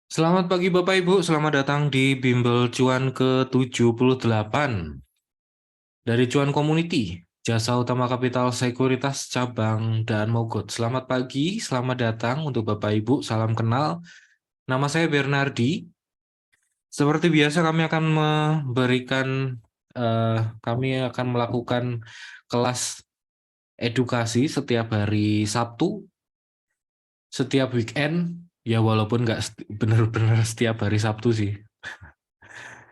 Selamat pagi Bapak Ibu, selamat datang di Bimbel Cuan ke-78 dari Cuan Community, Jasa Utama Kapital Sekuritas Cabang dan Mogot. Selamat pagi, selamat datang untuk Bapak Ibu, salam kenal. Nama saya Bernardi. Seperti biasa kami akan melakukan kelas edukasi setiap hari Sabtu, setiap weekend, ya walaupun nggak benar-benar setiap hari Sabtu sih.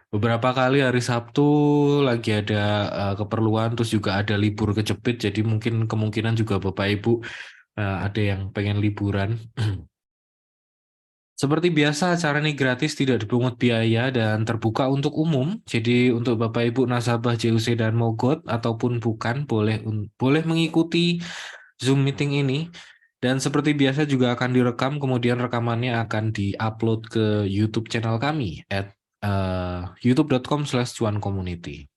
Beberapa kali hari Sabtu lagi ada keperluan, terus juga ada libur kejepit, jadi mungkin kemungkinan juga Bapak Ibu ada yang pengen liburan. Seperti biasa, acara ini gratis, tidak dipungut biaya, dan terbuka untuk umum. Jadi untuk Bapak Ibu nasabah JUC dan Mogot, ataupun bukan, boleh mengikuti Zoom meeting ini. Dan seperti biasa juga akan direkam, kemudian rekamannya akan di-upload ke YouTube channel kami, at youtube.com/cuancommunity.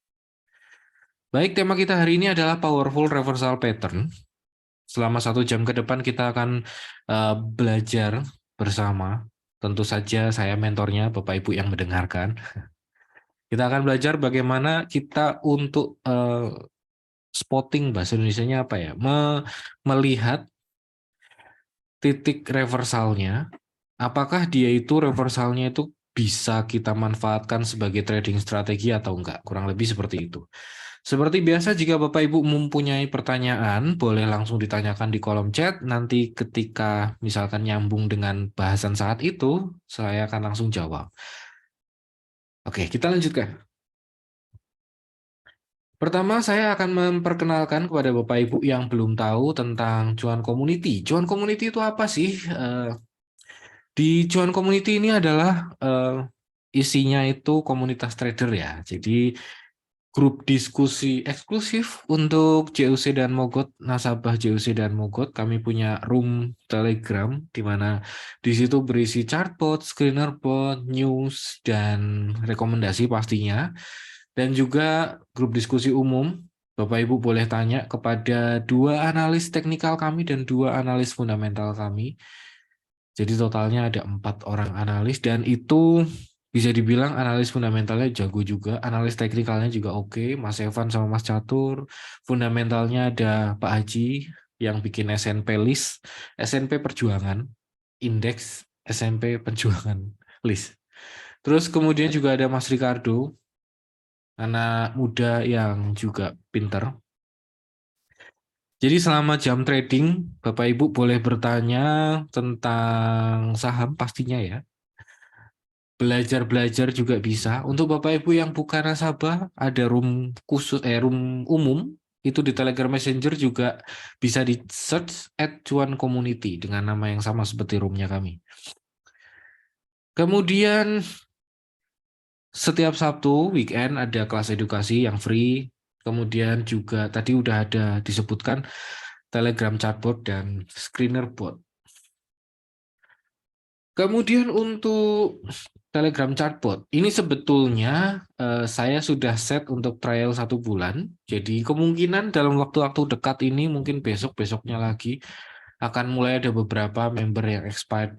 Baik, tema kita hari ini adalah Powerful Reversal Pattern. Selama 1 jam ke depan kita akan belajar bersama. Tentu saja saya mentornya, Bapak Ibu yang mendengarkan. Kita akan belajar bagaimana kita untuk spotting, bahasa Indonesianya apa ya? Melihat titik reversalnya. Apakah dia itu reversalnya itu bisa kita manfaatkan sebagai trading strategi atau enggak? Kurang lebih seperti itu. Seperti biasa, jika Bapak Ibu mempunyai pertanyaan, boleh langsung ditanyakan di kolom chat. Nanti ketika misalkan nyambung dengan bahasan saat itu, saya akan langsung jawab. Oke, kita lanjutkan. Pertama, saya akan memperkenalkan kepada Bapak Ibu yang belum tahu tentang Cuan Community. Cuan Community itu apa sih? Di Cuan Community ini adalah isinya itu komunitas trader ya. Jadi grup diskusi eksklusif untuk JUC dan Mogot, nasabah JUC dan Mogot. Kami punya room Telegram di mana di situ berisi chartbot, screenerbot, news, dan rekomendasi pastinya. Dan juga grup diskusi umum. Bapak Ibu boleh tanya kepada 2 analis teknikal kami dan 2 analis fundamental kami. Jadi totalnya ada 4 orang analis, dan itu bisa dibilang analis fundamentalnya jago juga, analis teknikalnya juga oke. Mas Evan sama Mas Catur. Fundamentalnya ada Pak Haji yang bikin SNP list, SNP Perjuangan, indeks SMP Perjuangan list. Terus kemudian juga ada Mas Ricardo, anak muda yang juga pinter. Jadi selama jam trading, Bapak Ibu boleh bertanya tentang saham pastinya ya. Belajar-belajar juga bisa. Untuk Bapak Ibu yang bukan nasabah, ada room khusus, room umum, itu di Telegram Messenger juga bisa di search @cuan community dengan nama yang sama seperti roomnya kami. Kemudian setiap Sabtu weekend ada kelas edukasi yang free. Kemudian juga tadi udah ada disebutkan Telegram chatbot dan screener bot. Kemudian untuk Telegram chatbot, ini sebetulnya saya sudah set untuk trial 1 bulan. Jadi kemungkinan dalam waktu-waktu dekat ini, mungkin besok-besoknya lagi, akan mulai ada beberapa member yang expired.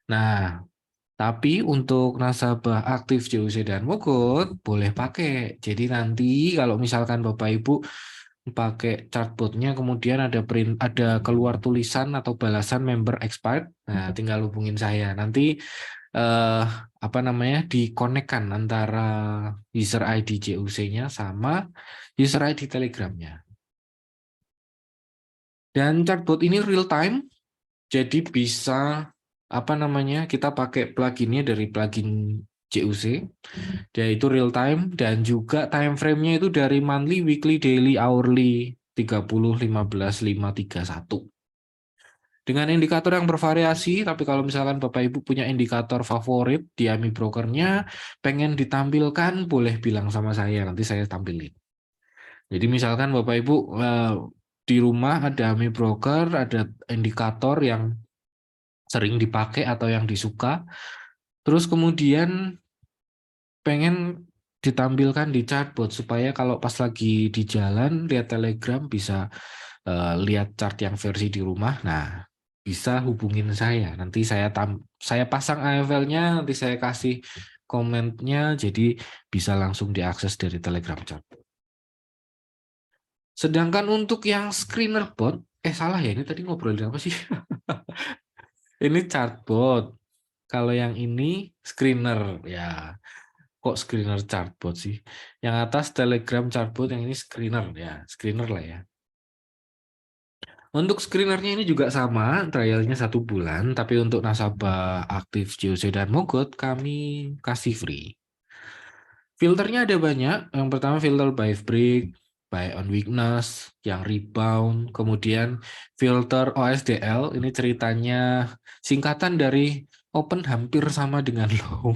Nah, tapi untuk nasabah aktif JUC dan Mogot, boleh pakai. Jadi nanti kalau misalkan Bapak Ibu pakai chartbotnya, kemudian ada keluar tulisan atau balasan member expired, nah tinggal hubungin saya nanti, apa namanya, dikonekkan antara user ID JUC-nya sama user ID Telegramnya. Dan chartbot ini real time, jadi bisa apa namanya, kita pakai pluginnya dari plugin JUC, yaitu real time, dan juga time frame-nya itu dari monthly, weekly, daily, hourly, 30, 15, 5, 3, 1. Dengan indikator yang bervariasi, tapi kalau misalkan Bapak Ibu punya indikator favorit di AMI brokernya, pengen ditampilkan, boleh bilang sama saya, nanti saya tampilin. Jadi misalkan Bapak Ibu di rumah ada AMI broker, ada indikator yang sering dipakai atau yang disuka, terus kemudian pengen ditampilkan di chatbot supaya kalau pas lagi di jalan lihat Telegram bisa lihat chart yang versi di rumah. Nah, bisa hubungin saya. Nanti saya pasang AFL-nya, nanti saya kasih komennya, jadi bisa langsung diakses dari Telegram chat. Sedangkan untuk yang screener bot, salah ya, ini tadi ngobrolin apa sih? Ini chatbot. Kalau yang ini screener, ya. Kok screener chatbot sih? Yang atas Telegram chatbot, yang ini screener, ya. Screener lah ya. Untuk screenernya ini juga sama, trialnya 1 bulan, tapi untuk nasabah aktif JOC dan Mogot, kami kasih free. Filternya ada banyak. Yang pertama filter by break, by on weakness, yang rebound, kemudian filter OSDL. Ini ceritanya singkatan dari open hampir sama dengan low.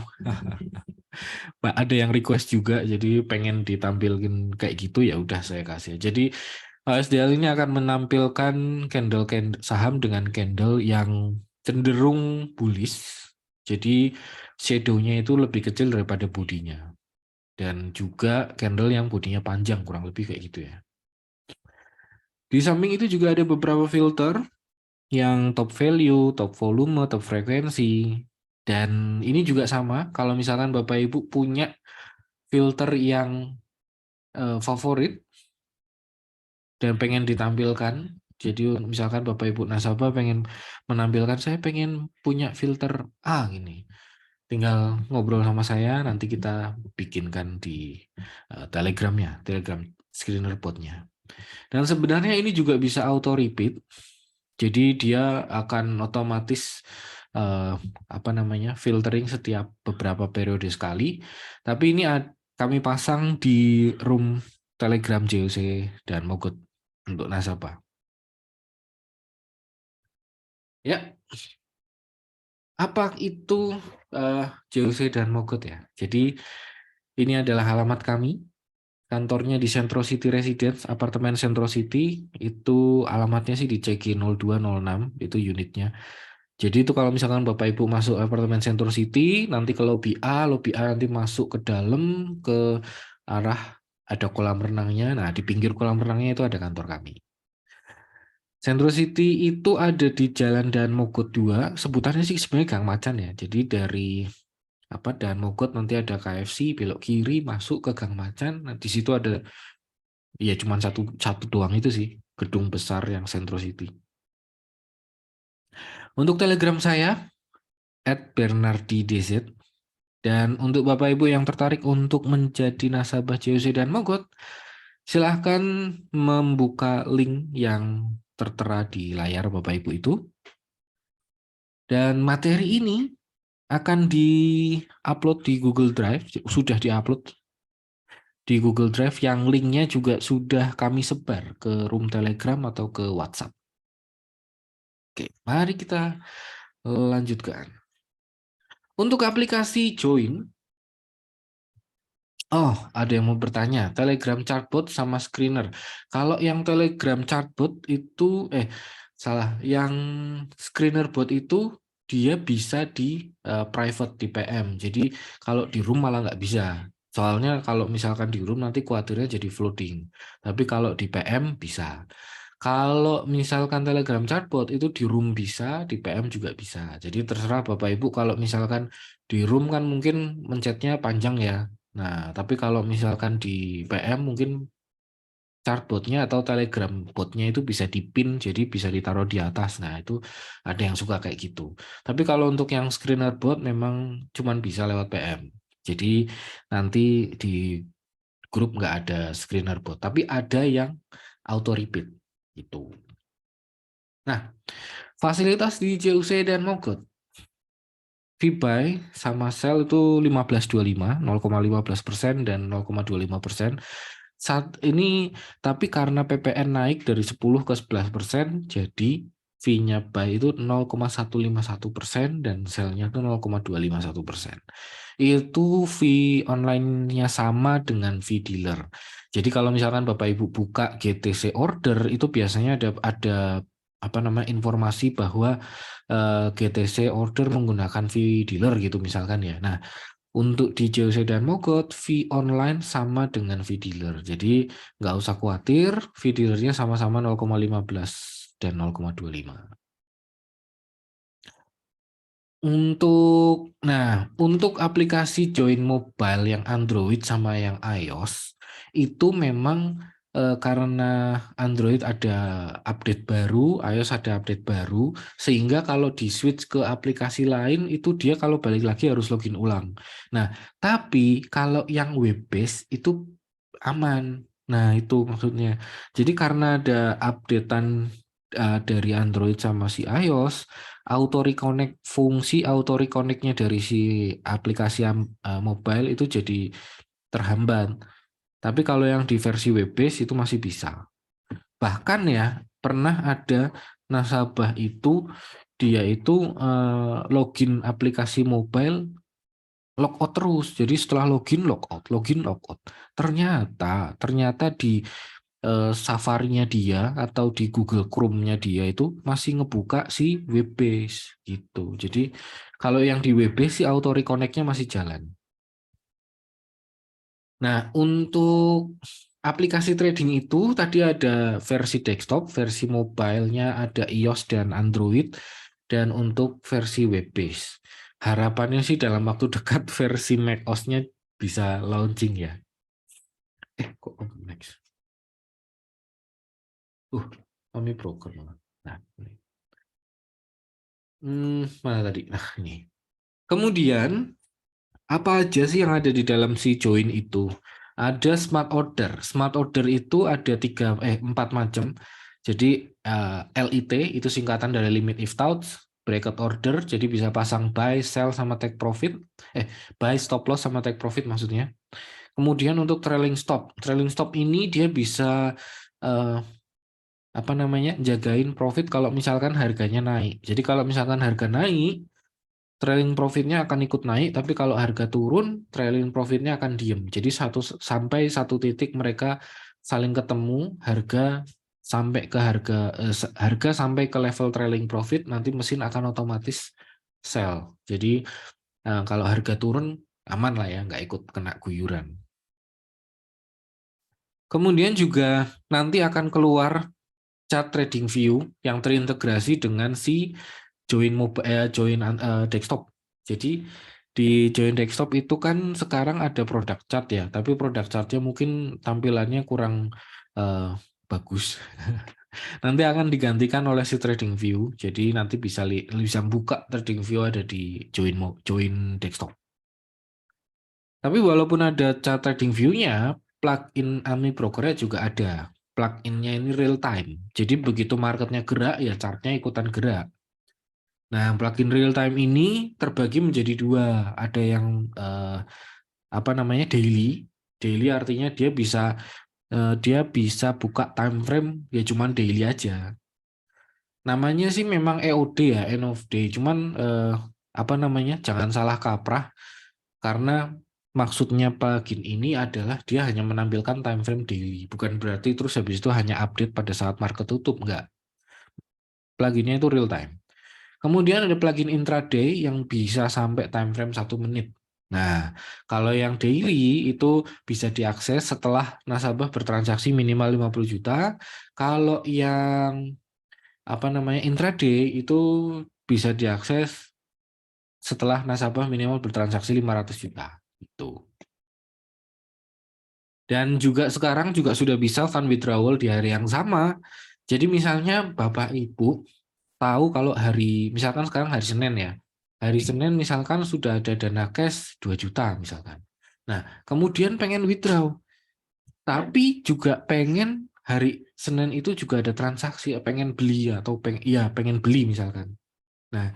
Ada yang request juga, jadi pengen ditampilkan kayak gitu ya udah saya kasih. Jadi OSDL ini akan menampilkan candle saham dengan candle yang cenderung bullish. Jadi shadow-nya itu lebih kecil daripada bodinya. Dan juga candle yang bodinya panjang, kurang lebih kayak gitu ya. Di samping itu juga ada beberapa filter yang top value, top volume, top frekuensi. Dan ini juga sama, kalau misalkan Bapak Ibu punya filter yang favorit dan pengen ditampilkan, jadi misalkan Bapak Ibu nasabah pengen menampilkan, saya pengen punya filter A gini, tinggal ngobrol sama saya, nanti kita bikinkan di Telegram screener botnya. Dan sebenarnya ini juga bisa auto repeat, jadi dia akan otomatis filtering setiap beberapa periode sekali. Tapi ini kami pasang di room Telegram JOC dan Mogot untuk nasabah. Ya, apa itu JOC dan Mogot ya? Jadi ini adalah alamat kami. Kantornya di Centro City Residence, apartemen Centro City, itu alamatnya sih di CG 0206, itu unitnya. Jadi itu kalau misalkan Bapak Ibu masuk apartemen Centro City, nanti ke lobby A nanti masuk ke dalam ke arah ada kolam renangnya. Nah, di pinggir kolam renangnya itu ada kantor kami. Centro City itu ada di Jalan Daan Mogot 2, sebutannya sih sebenarnya Gang Macan ya. Jadi dari Daan Mogot nanti ada KFC, belok kiri masuk ke Gang Macan. Nah, di situ ada ya cuma satu satu doang itu sih, gedung besar yang Centro City. Untuk Telegram saya @bernardidz. Dan untuk Bapak Ibu yang tertarik untuk menjadi nasabah JOC dan Mogot, silahkan membuka link yang tertera di layar Bapak Ibu itu. Dan materi ini akan di-upload di Google Drive, sudah di-upload di Google Drive yang linknya juga sudah kami sebar ke room Telegram atau ke WhatsApp. Oke, mari kita lanjutkan. Untuk aplikasi Join, oh, ada yang mau bertanya, Telegram chatbot sama screener. Kalau yang Telegram chatbot itu, salah, yang screener bot itu dia bisa di private di PM. Jadi kalau di room malah nggak bisa. Soalnya kalau misalkan di room nanti khawatirnya jadi floating. Tapi kalau di PM bisa. Kalau misalkan Telegram chatbot itu di room bisa, di PM juga bisa. Jadi terserah Bapak Ibu kalau misalkan di room kan mungkin mencetnya panjang ya. Nah, tapi kalau misalkan di PM mungkin chartbotnya atau Telegram botnya itu bisa dipin, jadi bisa ditaruh di atas. Nah, itu ada yang suka kayak gitu. Tapi kalau untuk yang screener bot memang cuman bisa lewat PM. Jadi nanti di grup nggak ada screener bot, tapi ada yang auto repeat itu. Nah, fasilitas di JUC dan Mogot. VBuy sama sell itu 15,25, 0,15% dan 0,25%. Saat ini, tapi karena PPN naik dari 10 ke 11%, jadi fee-nya buy itu 0,151% dan sell-nya itu 0,251%. Itu fee online-nya sama dengan fee dealer. Jadi kalau misalkan Bapak Ibu buka GTC order, itu biasanya ada informasi bahwa GTC order menggunakan fee dealer gitu misalkan ya. Nah, untuk di JOC dan Mogot, fee online sama dengan fee dealer. Jadi nggak usah khawatir, fee dealernya sama-sama 0,15 dan 0,25. Untuk aplikasi Join Mobile yang Android sama yang iOS itu memang karena Android ada update baru, iOS ada update baru, sehingga kalau di switch ke aplikasi lain itu dia kalau balik lagi harus login ulang. Nah, tapi kalau yang web based itu aman. Nah, itu maksudnya. Jadi karena ada updatean dari Android sama si iOS, auto reconnect fungsi auto reconnect-nya dari si aplikasi mobile itu jadi terhambat. Tapi kalau yang di versi web base itu masih bisa. Bahkan ya pernah ada nasabah itu dia itu login aplikasi mobile logout terus. Jadi setelah login logout. Ternyata di Safari-nya dia atau di Google Chrome-nya dia itu masih ngebuka si web base gitu. Jadi kalau yang di web base si auto reconnect-nya masih jalan. Nah, untuk aplikasi trading itu tadi ada versi desktop, versi mobile-nya ada iOS dan Android, dan untuk versi web base. Harapannya sih dalam waktu dekat versi macOS-nya bisa launching ya. Kok next? Kami broker malah. Nah, ini. Mana tadi? Nah, ini. Kemudian, apa aja sih yang ada di dalam si join itu? Ada smart order. Smart order itu ada empat macam. Jadi LIT itu singkatan dari limit if thoughts, bracket order, jadi bisa pasang buy, sell sama take profit. Buy, stop loss sama take profit maksudnya. Kemudian untuk trailing stop ini dia bisa eh, apa namanya jagain profit kalau misalkan harganya naik. Jadi kalau misalkan harga naik, trailing profitnya akan ikut naik, tapi kalau harga turun, trailing profitnya akan diem. Jadi sampai satu titik mereka saling ketemu, harga sampai ke level trailing profit, nanti mesin akan otomatis sell. Jadi kalau harga turun aman lah ya, nggak ikut kena guyuran. Kemudian juga nanti akan keluar chart trading view yang terintegrasi dengan si join desktop. Jadi di join desktop itu kan sekarang ada produk chart ya, tapi produk chartnya mungkin tampilannya kurang eh, bagus. Nanti akan digantikan oleh si trading view. Jadi nanti bisa buka trading view ada di join desktop. Tapi walaupun ada chart trading view-nya, plugin AMI Brokernya juga ada. Plugin-nya ini real time. Jadi begitu marketnya gerak, ya chartnya ikutan gerak. Nah, plugin real time ini terbagi menjadi dua. Ada yang apa namanya daily. Daily artinya dia bisa buka time frame ya cuman daily aja. Namanya sih memang EOD ya, end of day. Cuman apa namanya? Jangan salah kaprah karena maksudnya plugin ini adalah dia hanya menampilkan time frame daily. Bukan berarti terus habis itu hanya update pada saat market tutup, enggak. Pluginnya itu real time. Kemudian ada plugin intraday yang bisa sampai time frame 1 menit. Nah, kalau yang daily itu bisa diakses setelah nasabah bertransaksi minimal 50 juta. Kalau yang apa namanya intraday itu bisa diakses setelah nasabah minimal bertransaksi 500 juta. Itu. Dan juga sekarang juga sudah bisa fund withdrawal di hari yang sama. Jadi misalnya Bapak Ibu tahu kalau misalkan sekarang hari Senin ya. Hari Senin misalkan sudah ada dana cash 2 juta misalkan. Nah, kemudian pengen withdraw. Tapi juga pengen hari Senin itu juga ada transaksi, pengen beli atau pengen beli misalkan. Nah,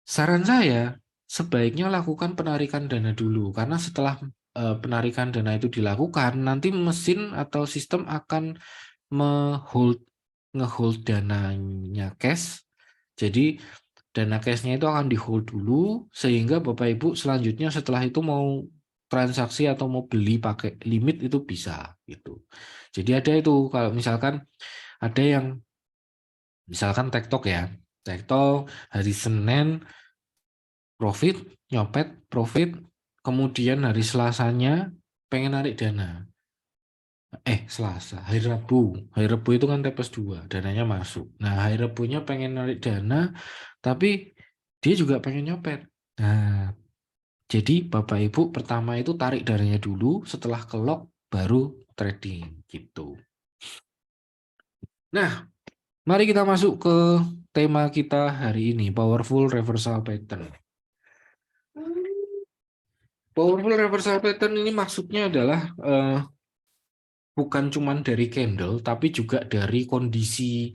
saran saya sebaiknya lakukan penarikan dana dulu karena setelah penarikan dana itu dilakukan, nanti mesin atau sistem akan me-hold nge-hold dananya cash. Jadi dana cashnya itu akan di-hold dulu sehingga Bapak Ibu selanjutnya setelah itu mau transaksi atau mau beli pakai limit itu bisa gitu. Jadi ada itu kalau misalkan ada yang misalkan TikTok ya. TikTok hari Senin profit, nyopet profit, kemudian hari Selasanya pengen narik dana. Selasa, hari Rabu itu kan TPS 2, dananya masuk. Nah, hari Rabunya pengen narik dana, tapi dia juga pengen nyopet. Nah, jadi Bapak Ibu pertama itu tarik dananya dulu, setelah kelok baru trading gitu. Nah, mari kita masuk ke tema kita hari ini, powerful reversal pattern. Powerful reversal pattern ini maksudnya adalah bukan cuma dari candle, tapi juga dari kondisi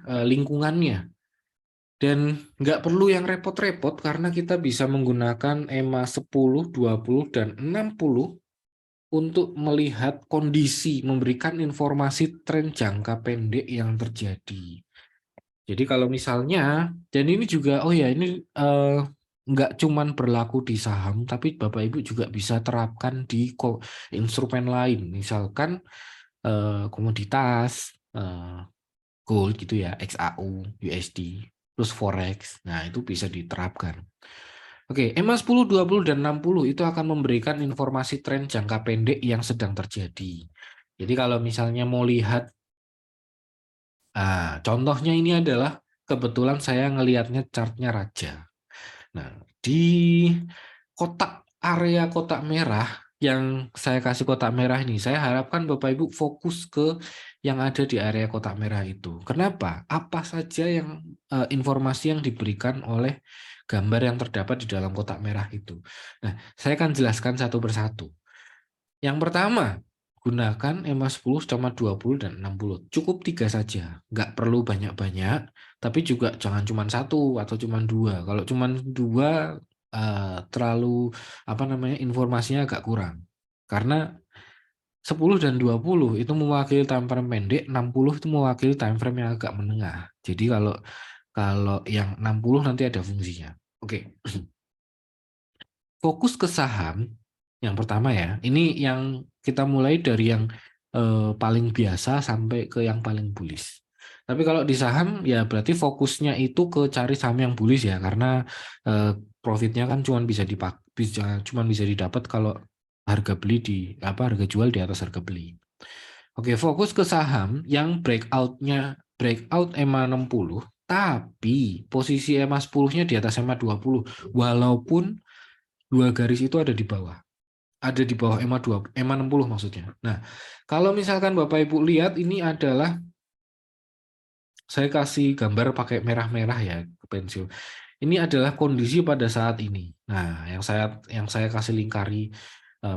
lingkungannya. Dan nggak perlu yang repot-repot karena kita bisa menggunakan EMA 10, 20, dan 60 untuk melihat kondisi, memberikan informasi tren jangka pendek yang terjadi. Jadi kalau misalnya, dan ini juga, oh ya ini nggak cuman berlaku di saham, tapi Bapak Ibu juga bisa terapkan di instrumen lain, misalkan komoditas, gold gitu ya, XAU, USD, terus forex. Nah itu bisa diterapkan. Oke, EMA 10, 20, dan 60 itu akan memberikan informasi tren jangka pendek yang sedang terjadi. Jadi kalau misalnya mau lihat, contohnya ini adalah kebetulan saya ngelihatnya chartnya Raja. Nah, di area kotak merah yang saya kasih kotak merah ini, saya harapkan Bapak Ibu fokus ke yang ada di area kotak merah itu. Kenapa? Apa saja yang informasi yang diberikan oleh gambar yang terdapat di dalam kotak merah itu. Nah, saya akan jelaskan satu persatu. Yang pertama, gunakan EMA 10 sama 20 dan 60. Cukup 3 saja. Nggak perlu banyak-banyak, tapi juga jangan cuma satu atau cuma dua. Kalau cuma dua, terlalu informasinya agak kurang. Karena 10 dan 20 itu mewakili time frame pendek, 60 itu mewakili time frame yang agak menengah. Jadi kalau kalau yang 60 nanti ada fungsinya. Oke. Fokus ke saham yang pertama ya. Ini yang kita mulai dari yang paling biasa sampai ke yang paling bullish. Tapi kalau di saham ya berarti fokusnya itu ke cari saham yang bullish ya, karena profitnya kan cuma bisa didapat kalau harga beli harga jual di atas harga beli. Oke, fokus ke saham yang breakout EMA 60, tapi posisi EMA 10-nya di atas EMA 20, walaupun dua garis itu ada di bawah. Ada di bawah EMA 60 maksudnya. Nah, kalau misalkan Bapak Ibu lihat, ini adalah, saya kasih gambar pakai merah-merah ya, ke pensil. Ini adalah kondisi pada saat ini. Nah, yang saya kasih lingkari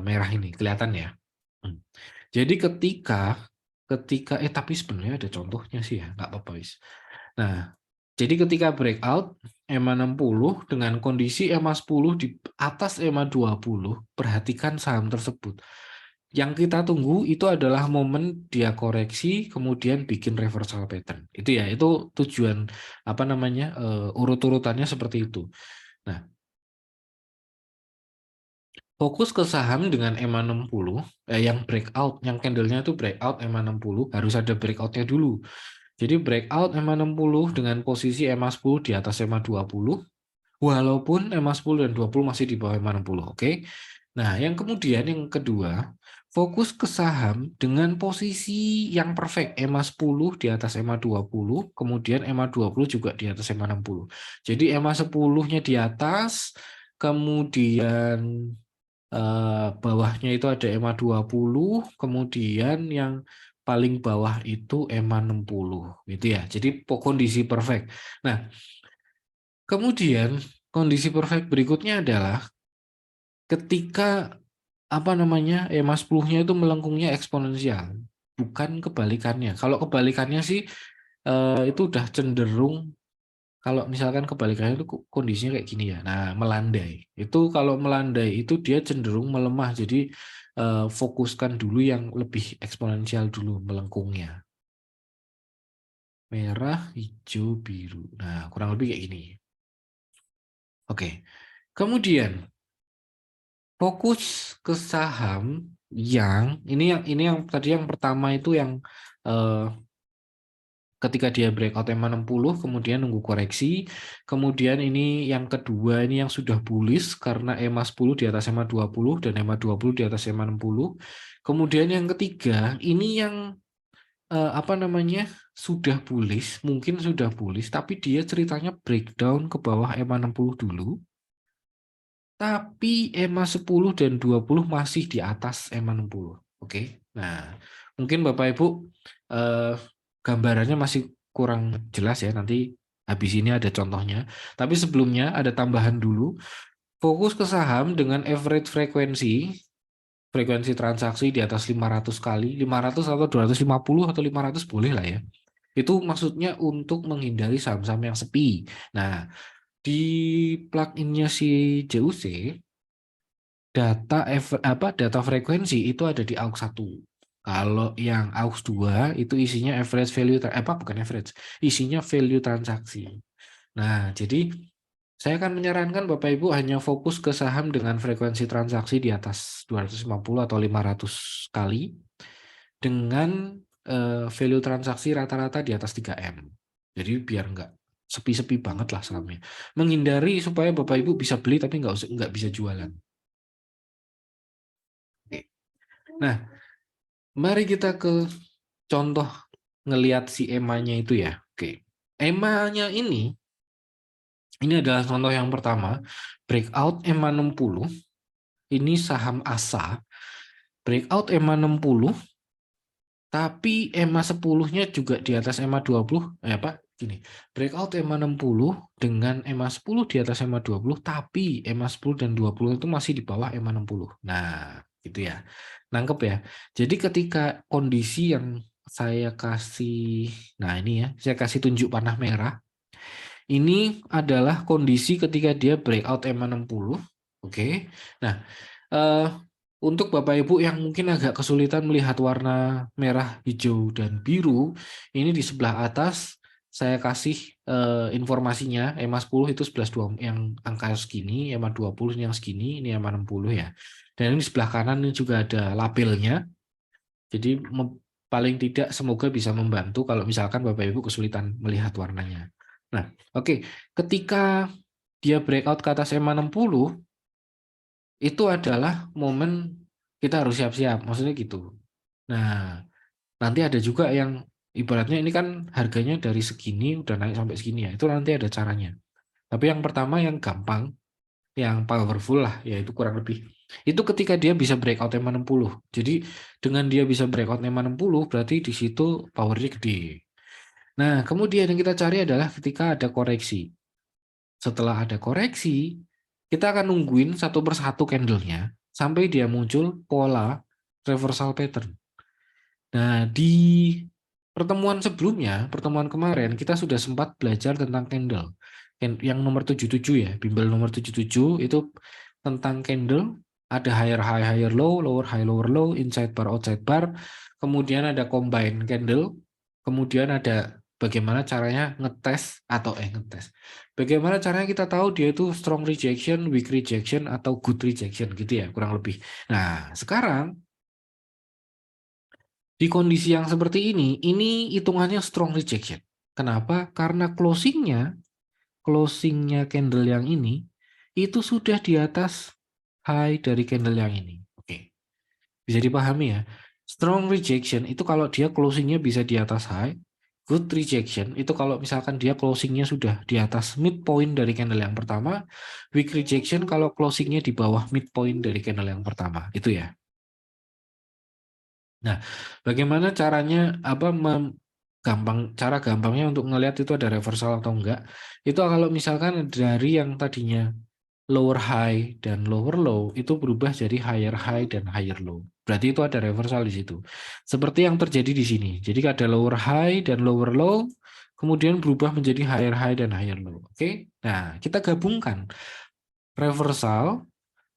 merah ini, kelihatan ya. Jadi tapi sebenarnya ada contohnya sih ya, nggak apa-apa wis. Nah, jadi ketika breakout EMA 60 dengan kondisi EMA 10 di atas EMA 20, perhatikan saham tersebut. Yang kita tunggu itu adalah momen dia koreksi kemudian bikin reversal pattern. Itu ya, itu tujuan urut-urutannya seperti itu. Nah, fokus ke saham dengan EMA 60 yang breakout, yang candlenya itu breakout EMA 60, harus ada breakoutnya dulu. Jadi breakout EMA 60 dengan posisi EMA 10 di atas EMA 20, walaupun EMA 10 dan 20 masih di bawah EMA 60, oke? Nah, yang kedua, fokus ke saham dengan posisi yang perfect, EMA 10 di atas EMA 20, kemudian EMA 20 juga di atas EMA 60. Jadi EMA 10-nya di atas, kemudian bawahnya itu ada EMA 20, kemudian yang paling bawah itu EMA 60 gitu ya. Jadi kondisi perfect. Nah, kemudian kondisi perfect berikutnya adalah ketika EMA 10-nya itu melengkungnya eksponensial, bukan kebalikannya. Kalau kebalikannya sih itu udah cenderung, kalau misalkan kebalikannya itu kondisinya kayak gini ya. Nah, melandai. Itu kalau melandai itu dia cenderung melemah. Jadi fokuskan dulu yang lebih eksponensial dulu melengkungnya. Merah, hijau, biru. Nah, kurang lebih kayak gini. Oke. Kemudian fokus ke saham yang ini yang tadi yang pertama itu yang ketika dia breakout EMA 60 kemudian nunggu koreksi, kemudian ini yang kedua ini yang sudah bullish karena EMA 10 di atas EMA 20 dan EMA 20 di atas EMA 60. Kemudian yang ketiga ini yang apa namanya, sudah bullish, mungkin sudah bullish, tapi dia ceritanya breakdown ke bawah EMA 60 dulu, tapi EMA 10 dan 20 masih di atas EMA 60. Oke. Nah, mungkin Bapak Ibu eh, gambarannya masih kurang jelas ya, nanti habis ini ada contohnya. Tapi sebelumnya ada tambahan dulu, fokus ke saham dengan average frekuensi transaksi di atas 500 kali, 500 atau 250 atau 500 boleh lah ya. Itu maksudnya untuk menghindari saham-saham yang sepi. Nah, di pluginnya si JUC, data frekuensi itu ada di AUX 1. Kalau yang AUX 2 itu isinya average value, bukan average, isinya value transaksi. Nah, jadi saya akan menyarankan Bapak Ibu hanya fokus ke saham dengan frekuensi transaksi di atas 250 atau 500 kali dengan value transaksi rata-rata di atas 3M. Jadi biar nggak sepi-sepi banget lah sahamnya. Menghindari supaya Bapak Ibu bisa beli tapi nggak bisa jualan. Oke. Nah, mari kita ke contoh ngelihat si EMA-nya itu ya. Oke. EMA-nya ini adalah contoh yang pertama. Breakout EMA 60. Ini saham ASA. Breakout EMA 60. Tapi EMA 10-nya juga di atas EMA 20. Gini. Breakout EMA 60 dengan EMA 10 di atas EMA 20. Tapi EMA 10 dan 20 itu masih di bawah EMA 60. Nah, gitu ya. Nangkep ya. Jadi ketika kondisi yang saya kasih, nah ini ya, saya kasih tunjuk panah merah. Ini adalah kondisi ketika dia breakout EMA 60. Oke. Nah, eh, untuk Bapak Ibu yang mungkin agak kesulitan melihat warna merah, hijau, dan biru, ini di sebelah atas saya kasih informasinya. EMA 10 itu 11 yang angka segini, EMA 20 yang segini, ini EMA 60 ya. Dan ini di sebelah kanan ini juga ada labelnya. Jadi paling tidak semoga bisa membantu kalau misalkan Bapak Ibu kesulitan melihat warnanya. Nah, oke. Ketika dia breakout ke atas EMA 60, itu adalah momen kita harus siap-siap. Maksudnya gitu. Nah, nanti ada juga yang ibaratnya ini kan harganya dari segini udah naik sampai segini ya. Itu nanti ada caranya. Tapi yang pertama yang gampang, yang powerful lah, yaitu kurang lebih. Itu ketika dia bisa breakout EMA 60. Jadi dengan dia bisa breakout EMA 60 berarti di situ powernya gede. Nah, kemudian yang kita cari adalah ketika ada koreksi. Setelah ada koreksi, kita akan nungguin satu persatu candle-nya sampai dia muncul pola reversal pattern. Nah, di pertemuan sebelumnya, pertemuan kemarin, kita sudah sempat belajar tentang candle. Yang nomor 77 ya, bimbel nomor 77 itu tentang candle, ada higher high, higher low, lower high, lower low, inside bar, outside bar, kemudian ada combine candle, kemudian ada bagaimana caranya ngetes atau ngetes. Bagaimana caranya kita tahu dia itu strong rejection, weak rejection, atau good rejection gitu ya, kurang lebih. Nah, sekarang di kondisi yang seperti ini hitungannya strong rejection. Kenapa? Karena closingnya candle yang ini itu sudah di atas high dari candle yang ini. Oke, bisa dipahami ya. Strong rejection itu kalau dia closingnya bisa di atas high. Good rejection itu kalau misalkan dia closingnya sudah di atas midpoint dari candle yang pertama. Weak rejection kalau closingnya di bawah midpoint dari candle yang pertama. Itu ya. Nah, bagaimana caranya cara gampangnya untuk ngelihat itu ada reversal atau enggak? Itu kalau misalkan dari yang tadinya lower high dan lower low itu berubah jadi higher high dan higher low. Berarti itu ada reversal di situ. Seperti yang terjadi di sini. Jadi ada lower high dan lower low, kemudian berubah menjadi higher high dan higher low. Oke? Nah, kita gabungkan reversal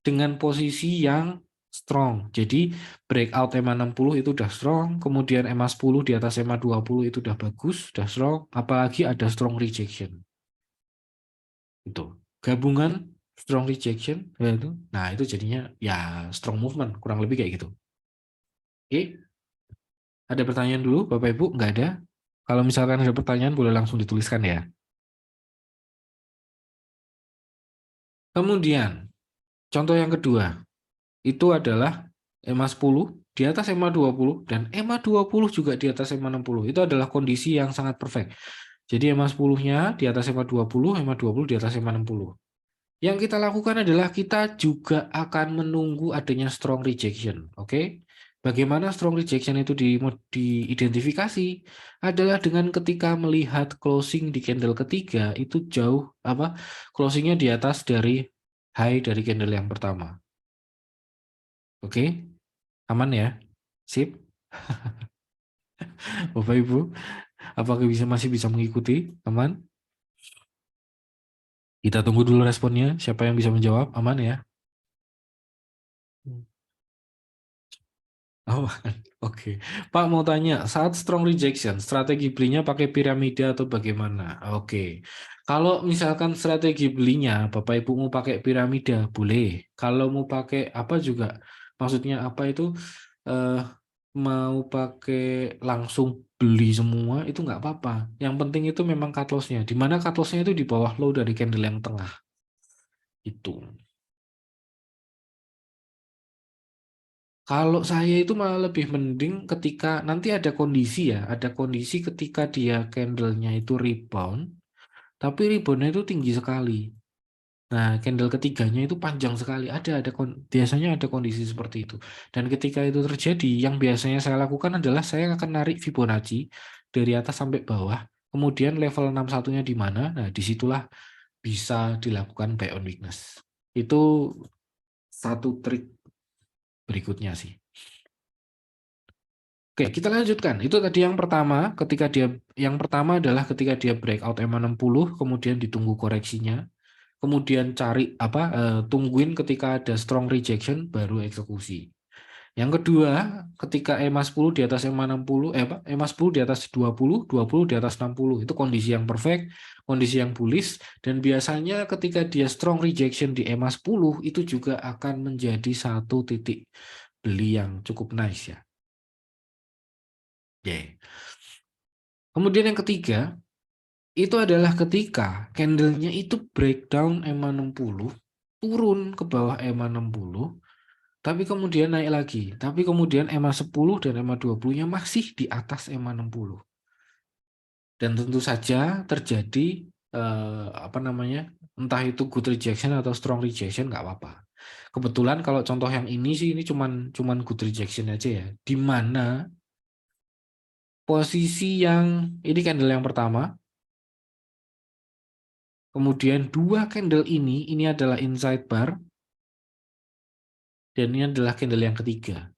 dengan posisi yang strong. Jadi breakout EMA 60 itu udah strong, kemudian EMA 10 di atas EMA 20 itu udah bagus, udah strong, apalagi ada strong rejection. Itu. Gabungan strong rejection ya itu. Nah, itu jadinya ya strong movement, kurang lebih kayak gitu. Oke, ada pertanyaan dulu Bapak Ibu? Nggak ada? Kalau misalkan ada pertanyaan boleh langsung dituliskan ya. Kemudian, contoh yang kedua, itu adalah EMA 10. di atas EMA 20 dan EMA 20 juga di atas EMA 60. Itu adalah kondisi yang sangat perfect. Jadi EMA 10-nya di atas EMA 20, EMA 20 di atas EMA 60. Yang kita lakukan adalah kita juga akan menunggu adanya strong rejection, oke? Bagaimana strong rejection itu diidentifikasi adalah dengan ketika melihat closing di candle ketiga itu jauh closingnya di atas dari high dari candle yang pertama. Oke? Aman ya? Sip. Bapak Ibu, apakah masih bisa mengikuti? Aman? Kita tunggu dulu responnya. Siapa yang bisa menjawab? Aman ya? Oh, oke. Pak mau tanya, saat strong rejection, strategi belinya pakai piramida atau bagaimana? Oke. Kalau misalkan strategi belinya, Bapak Ibu mau pakai piramida, boleh. Kalau mau pakai apa juga, maksudnya apa itu, eh, mau pakai langsung beli semua, itu nggak apa-apa. Yang penting itu memang cut loss-nya. Di mana cut loss-nya itu di bawah low dari candle yang tengah. Itu. Kalau saya itu malah lebih mending ketika nanti ada kondisi ya, ada kondisi ketika dia candlenya itu rebound, tapi reboundnya itu tinggi sekali. Nah, candle ketiganya itu panjang sekali. Biasanya ada kondisi seperti itu. Dan ketika itu terjadi, yang biasanya saya lakukan adalah saya akan narik Fibonacci dari atas sampai bawah, kemudian level 61-nya di mana. Nah, disitulah bisa dilakukan buy on weakness. Itu satu trik berikutnya sih. Oke, kita lanjutkan. Itu tadi yang pertama adalah ketika dia breakout EMA 60, kemudian ditunggu koreksinya, kemudian tungguin ketika ada strong rejection baru eksekusi. Yang kedua, ketika EMA 10 di atas EMA 60, EMA 10 di atas 20, 20 di atas 60, itu kondisi yang perfect, kondisi yang bullish, dan biasanya ketika dia strong rejection di EMA 10 itu juga akan menjadi satu titik beli yang cukup nice ya. Oke. Kemudian yang ketiga, itu adalah ketika candlenya itu breakdown EMA 60, turun ke bawah EMA 60, tapi kemudian naik lagi. Tapi kemudian EMA 10 dan EMA 20-nya masih di atas EMA 60. Dan tentu saja terjadi entah itu good rejection atau strong rejection, nggak apa-apa. Kebetulan kalau contoh yang ini sih, ini cuman good rejection aja ya. Di mana posisi ini candle yang pertama, kemudian dua candle ini adalah inside bar, dan ini adalah candle yang ketiga.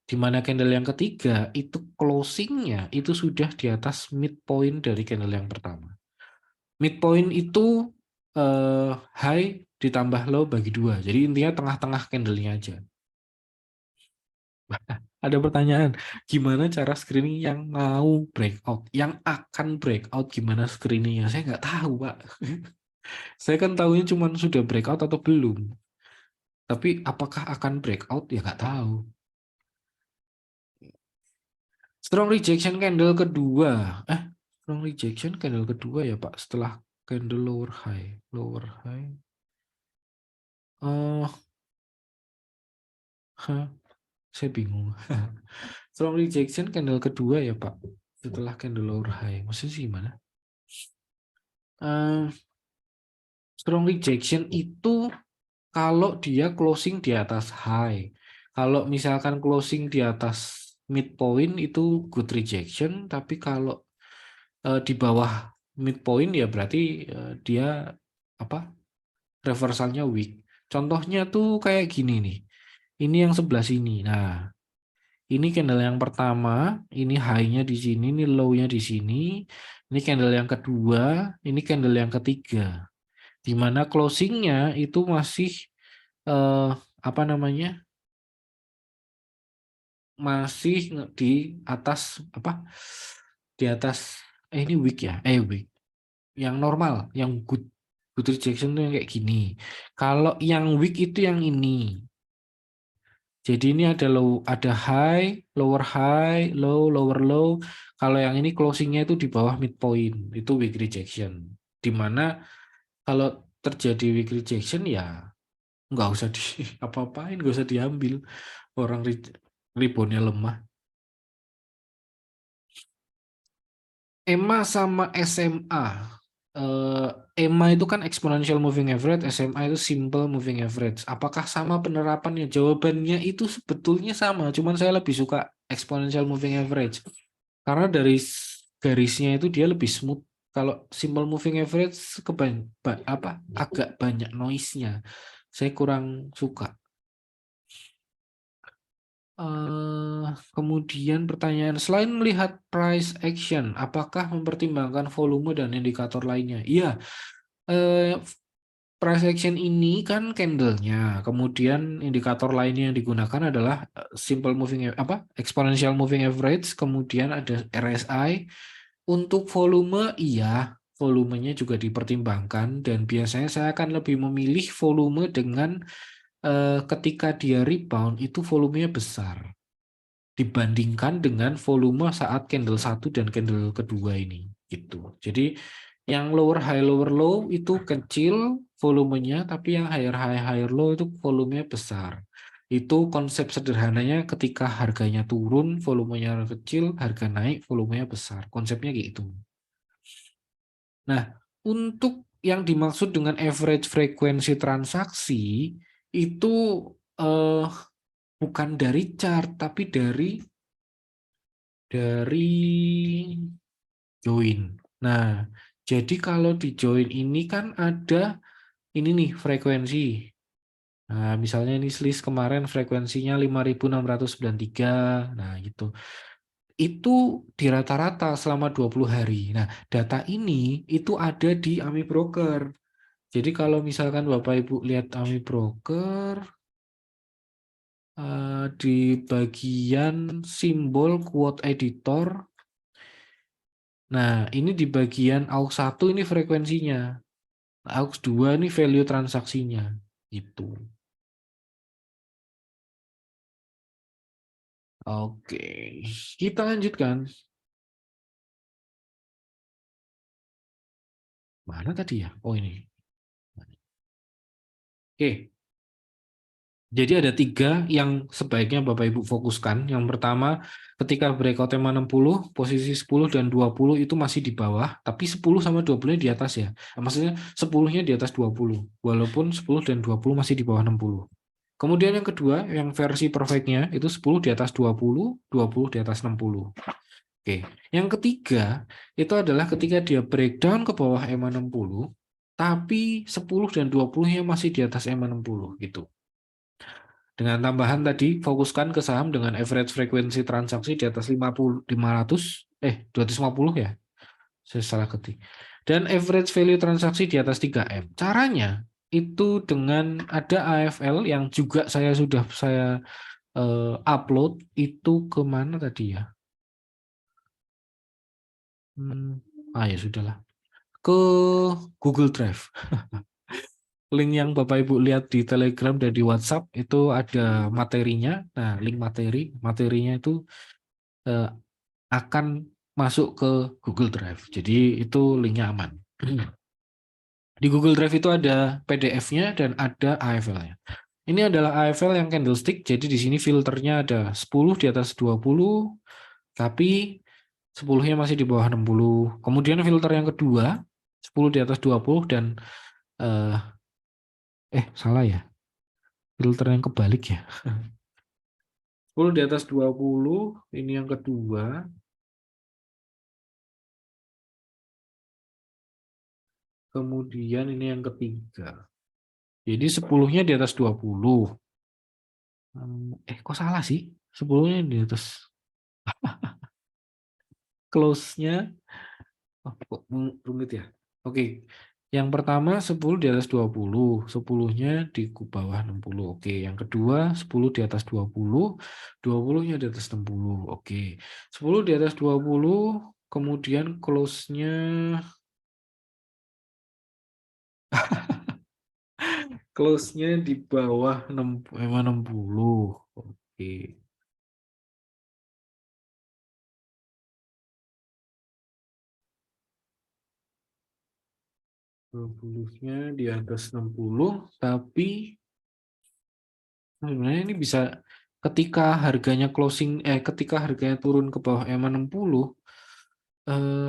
Di mana candle yang ketiga itu closingnya itu sudah di atas midpoint dari candle yang pertama. Midpoint itu high ditambah low bagi dua. Jadi intinya tengah-tengah candlenya aja. Ada pertanyaan, gimana cara screening yang mau breakout? Yang akan breakout gimana screeningnya? Saya nggak tahu, Pak. Saya kan tahunya cuma sudah breakout atau belum. Tapi apakah akan breakout? Ya nggak tahu. Strong rejection candle kedua. Strong rejection candle kedua ya Pak. Setelah candle lower high. Lower high. Saya bingung. Strong rejection candle kedua ya Pak. Setelah candle lower high. Maksudnya sih gimana? Eh, strong rejection itu kalau dia closing di atas high. Kalau misalkan closing di atas midpoint itu good rejection, tapi kalau di bawah midpoint ya berarti dia reversalnya weak. Contohnya tuh kayak gini nih. Ini yang sebelah sini. Nah, ini candle yang pertama, ini high-nya di sini, ini low-nya di sini. Ini candle yang kedua, ini candle yang ketiga. Di mana closing-nya itu masih eh, apa namanya? Masih di atas Di atas ini weak ya. Weak. Yang normal, yang good rejection itu yang kayak gini. Kalau yang weak itu yang ini. Jadi ini ada high, low, lower low. Kalau yang ini closingnya itu di bawah midpoint, itu weak rejection. Dimana kalau terjadi weak rejection ya nggak usah di apa-apain, nggak usah diambil orang reboundnya lemah. EMA sama SMA. Eh, EMA itu kan exponential moving average, SMA itu simple moving average. Apakah sama penerapannya? Jawabannya itu sebetulnya sama, cuman saya lebih suka exponential moving average. Karena dari garisnya itu dia lebih smooth. Kalau simple moving average agak banyak noise-nya. Saya kurang suka. Kemudian pertanyaan, selain melihat price action, apakah mempertimbangkan volume dan indikator lainnya? Iya, eh, price action ini kan candle-nya, kemudian indikator lainnya yang digunakan adalah simple moving exponential moving average, kemudian ada RSI. Untuk volume, iya, volumenya juga dipertimbangkan dan biasanya saya akan lebih memilih volume dengan ketika dia rebound itu volumenya besar dibandingkan dengan volume saat candle satu dan candle kedua ini gitu. Jadi yang lower high lower low itu kecil volumenya, tapi yang higher high higher low itu volumenya besar. Itu konsep sederhananya ketika harganya turun, volumenya kecil, harga naik, volumenya besar. Konsepnya gitu. Nah, untuk yang dimaksud dengan average frekuensi transaksi itu eh, bukan dari chart, tapi dari join. Nah, jadi kalau di join ini kan ada ini nih frekuensi. Nah, misalnya ini list kemarin frekuensinya 5.693. Nah, gitu. Itu di rata-rata selama 20 hari. Nah, data ini itu ada di AMI Broker. Jadi kalau misalkan Bapak Ibu lihat AMI Broker, di bagian simbol quote editor. Nah, ini di bagian aux 1 ini frekuensinya. Aux 2 ini value transaksinya. Itu. Oke. Kita lanjutkan. Mana tadi ya? Oh, ini. Oke. Jadi ada 3 yang sebaiknya Bapak Ibu fokuskan. Yang pertama, ketika breakout EMA 60, posisi 10 dan 20 itu masih di bawah, tapi 10 sama 20-nya di atas ya. Maksudnya 10-nya di atas 20, walaupun 10 dan 20 masih di bawah 60. Kemudian yang kedua, yang versi perfectnya itu 10 di atas 20, 20 di atas 60. Oke. Yang ketiga, itu adalah ketika dia breakdown ke bawah EMA 60, tapi 10 dan 20-nya masih di atas EMA 60 gitu. Dengan tambahan tadi, fokuskan ke saham dengan average frekuensi transaksi di atas 50, 500, 250 ya. Saya salah ketik. Dan average value transaksi di atas 3M. Caranya itu dengan ada AFL yang juga saya upload itu kemana tadi ya? Ya sudahlah. Ke Google Drive. Link yang Bapak Ibu lihat di Telegram dan di WhatsApp itu ada materinya. Nah, link materinya itu eh, akan masuk ke Google Drive. Jadi itu linknya aman. Di Google Drive itu ada PDF-nya dan ada AFL-nya. Ini adalah AFL yang candlestick, jadi di sini filternya ada 10 di atas 20, tapi 10-nya masih di bawah 60. Kemudian filter yang kedua, 10 di atas 20 dan eh salah ya. Filter yang kebalik ya. 10 di atas 20, ini yang kedua. Kemudian ini yang ketiga. Jadi 10-nya di atas 20. Kok salah sih? 10-nya di atas close-nya. Oh, kok rumit ya? Oke. Yang pertama 10 di atas 20, 10-nya di bawah 60. Oke, yang kedua 10 di atas 20, 20-nya di atas 60. Oke. 10 di atas 20, kemudian close-nya di bawah 60. Oke. 20-nya di atas 60, tapi sebenarnya ini bisa ketika harganya ketika harganya turun ke bawah EMA 60,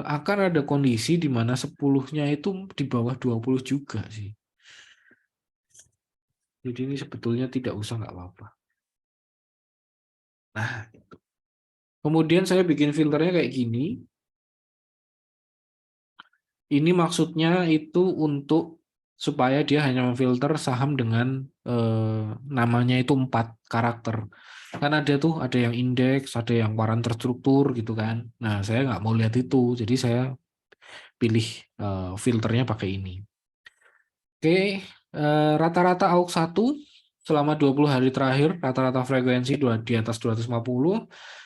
akan ada kondisi di mana 10-nya itu di bawah 20 juga sih. Jadi ini sebetulnya tidak usah, nggak apa-apa. Nah, itu. Kemudian saya bikin filternya kayak gini. Ini maksudnya itu untuk supaya dia hanya memfilter saham dengan namanya itu 4 karakter. Kan ada tuh, ada yang indeks, ada yang waran terstruktur gitu kan. Nah, saya nggak mau lihat itu, jadi saya pilih filternya pakai ini. Oke, rata-rata AUX 1 selama 20 hari terakhir, rata-rata frekuensi di atas 250,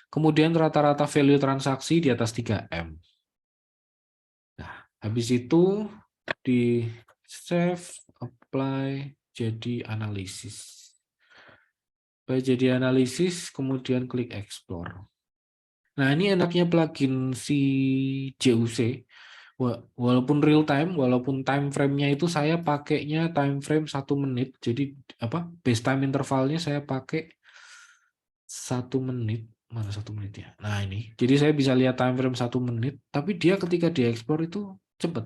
kemudian rata-rata value transaksi di atas 3M. Nah, habis itu di save, apply, jadi analisis. Apply jadi analisis, kemudian klik explore. Nah, ini enaknya plugin si JUC. Walaupun real time, walaupun time frame-nya itu saya pakainya time frame 1 menit. Jadi apa? Base time intervalnya saya pakai 1 menit. Mana 1 menit ya? Nah, ini. Jadi saya bisa lihat time frame 1 menit, tapi dia ketika diekspor itu cepet.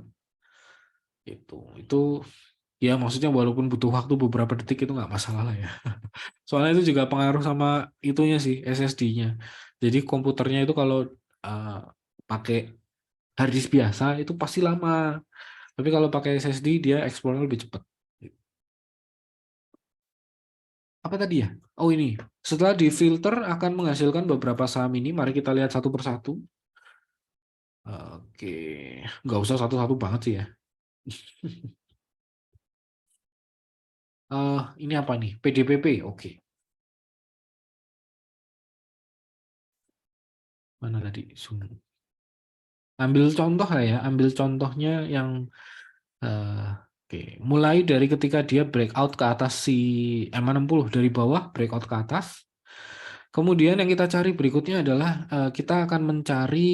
Itu ya maksudnya walaupun butuh waktu beberapa detik itu nggak masalah lah ya. Soalnya itu juga pengaruh sama itunya sih, SSD-nya. Jadi komputernya itu kalau uh, pakai hard disk biasa itu pasti lama. Tapi kalau pakai SSD dia eksplornya lebih cepat. Apa tadi ya? Oh ini. Setelah difilter akan menghasilkan beberapa saham ini. Mari kita lihat satu persatu. Oke, nggak usah satu-satu banget sih ya. Ini apa nih? PDPP. Oke. Mana tadi? Ambil contoh lah ya. Ambil contohnya yang oke, mulai dari ketika dia breakout ke atas si M60 dari bawah breakout ke atas. Kemudian yang kita cari berikutnya adalah kita akan mencari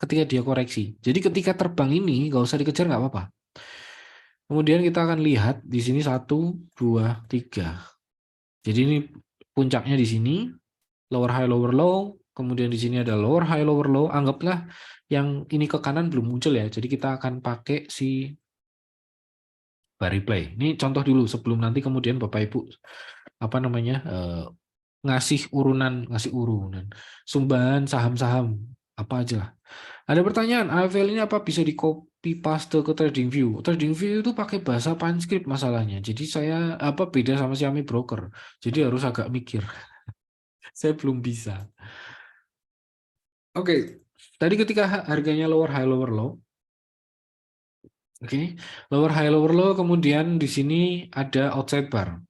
ketika dia koreksi. Jadi ketika terbang ini nggak usah dikejar nggak apa-apa. Kemudian kita akan lihat di sini 1, 2, 3. Jadi ini puncaknya di sini, lower high lower low. Kemudian di sini ada lower high lower low. Anggaplah yang ini ke kanan belum muncul ya. Jadi kita akan pakai si bar replay. Ini contoh dulu sebelum nanti kemudian Bapak Ibu apa namanya ngasih urunan sumbangan saham-saham apa aja lah. Ada pertanyaan, AFL ini apa bisa di copy paste ke TradingView? TradingView itu pakai bahasa PineScript masalahnya. Jadi saya apa beda sama Xiaomi Broker. Jadi harus agak mikir. Saya belum bisa. Oke, tadi ketika harganya lower high lower low. Oke, lower high lower low, kemudian di sini ada outside bar.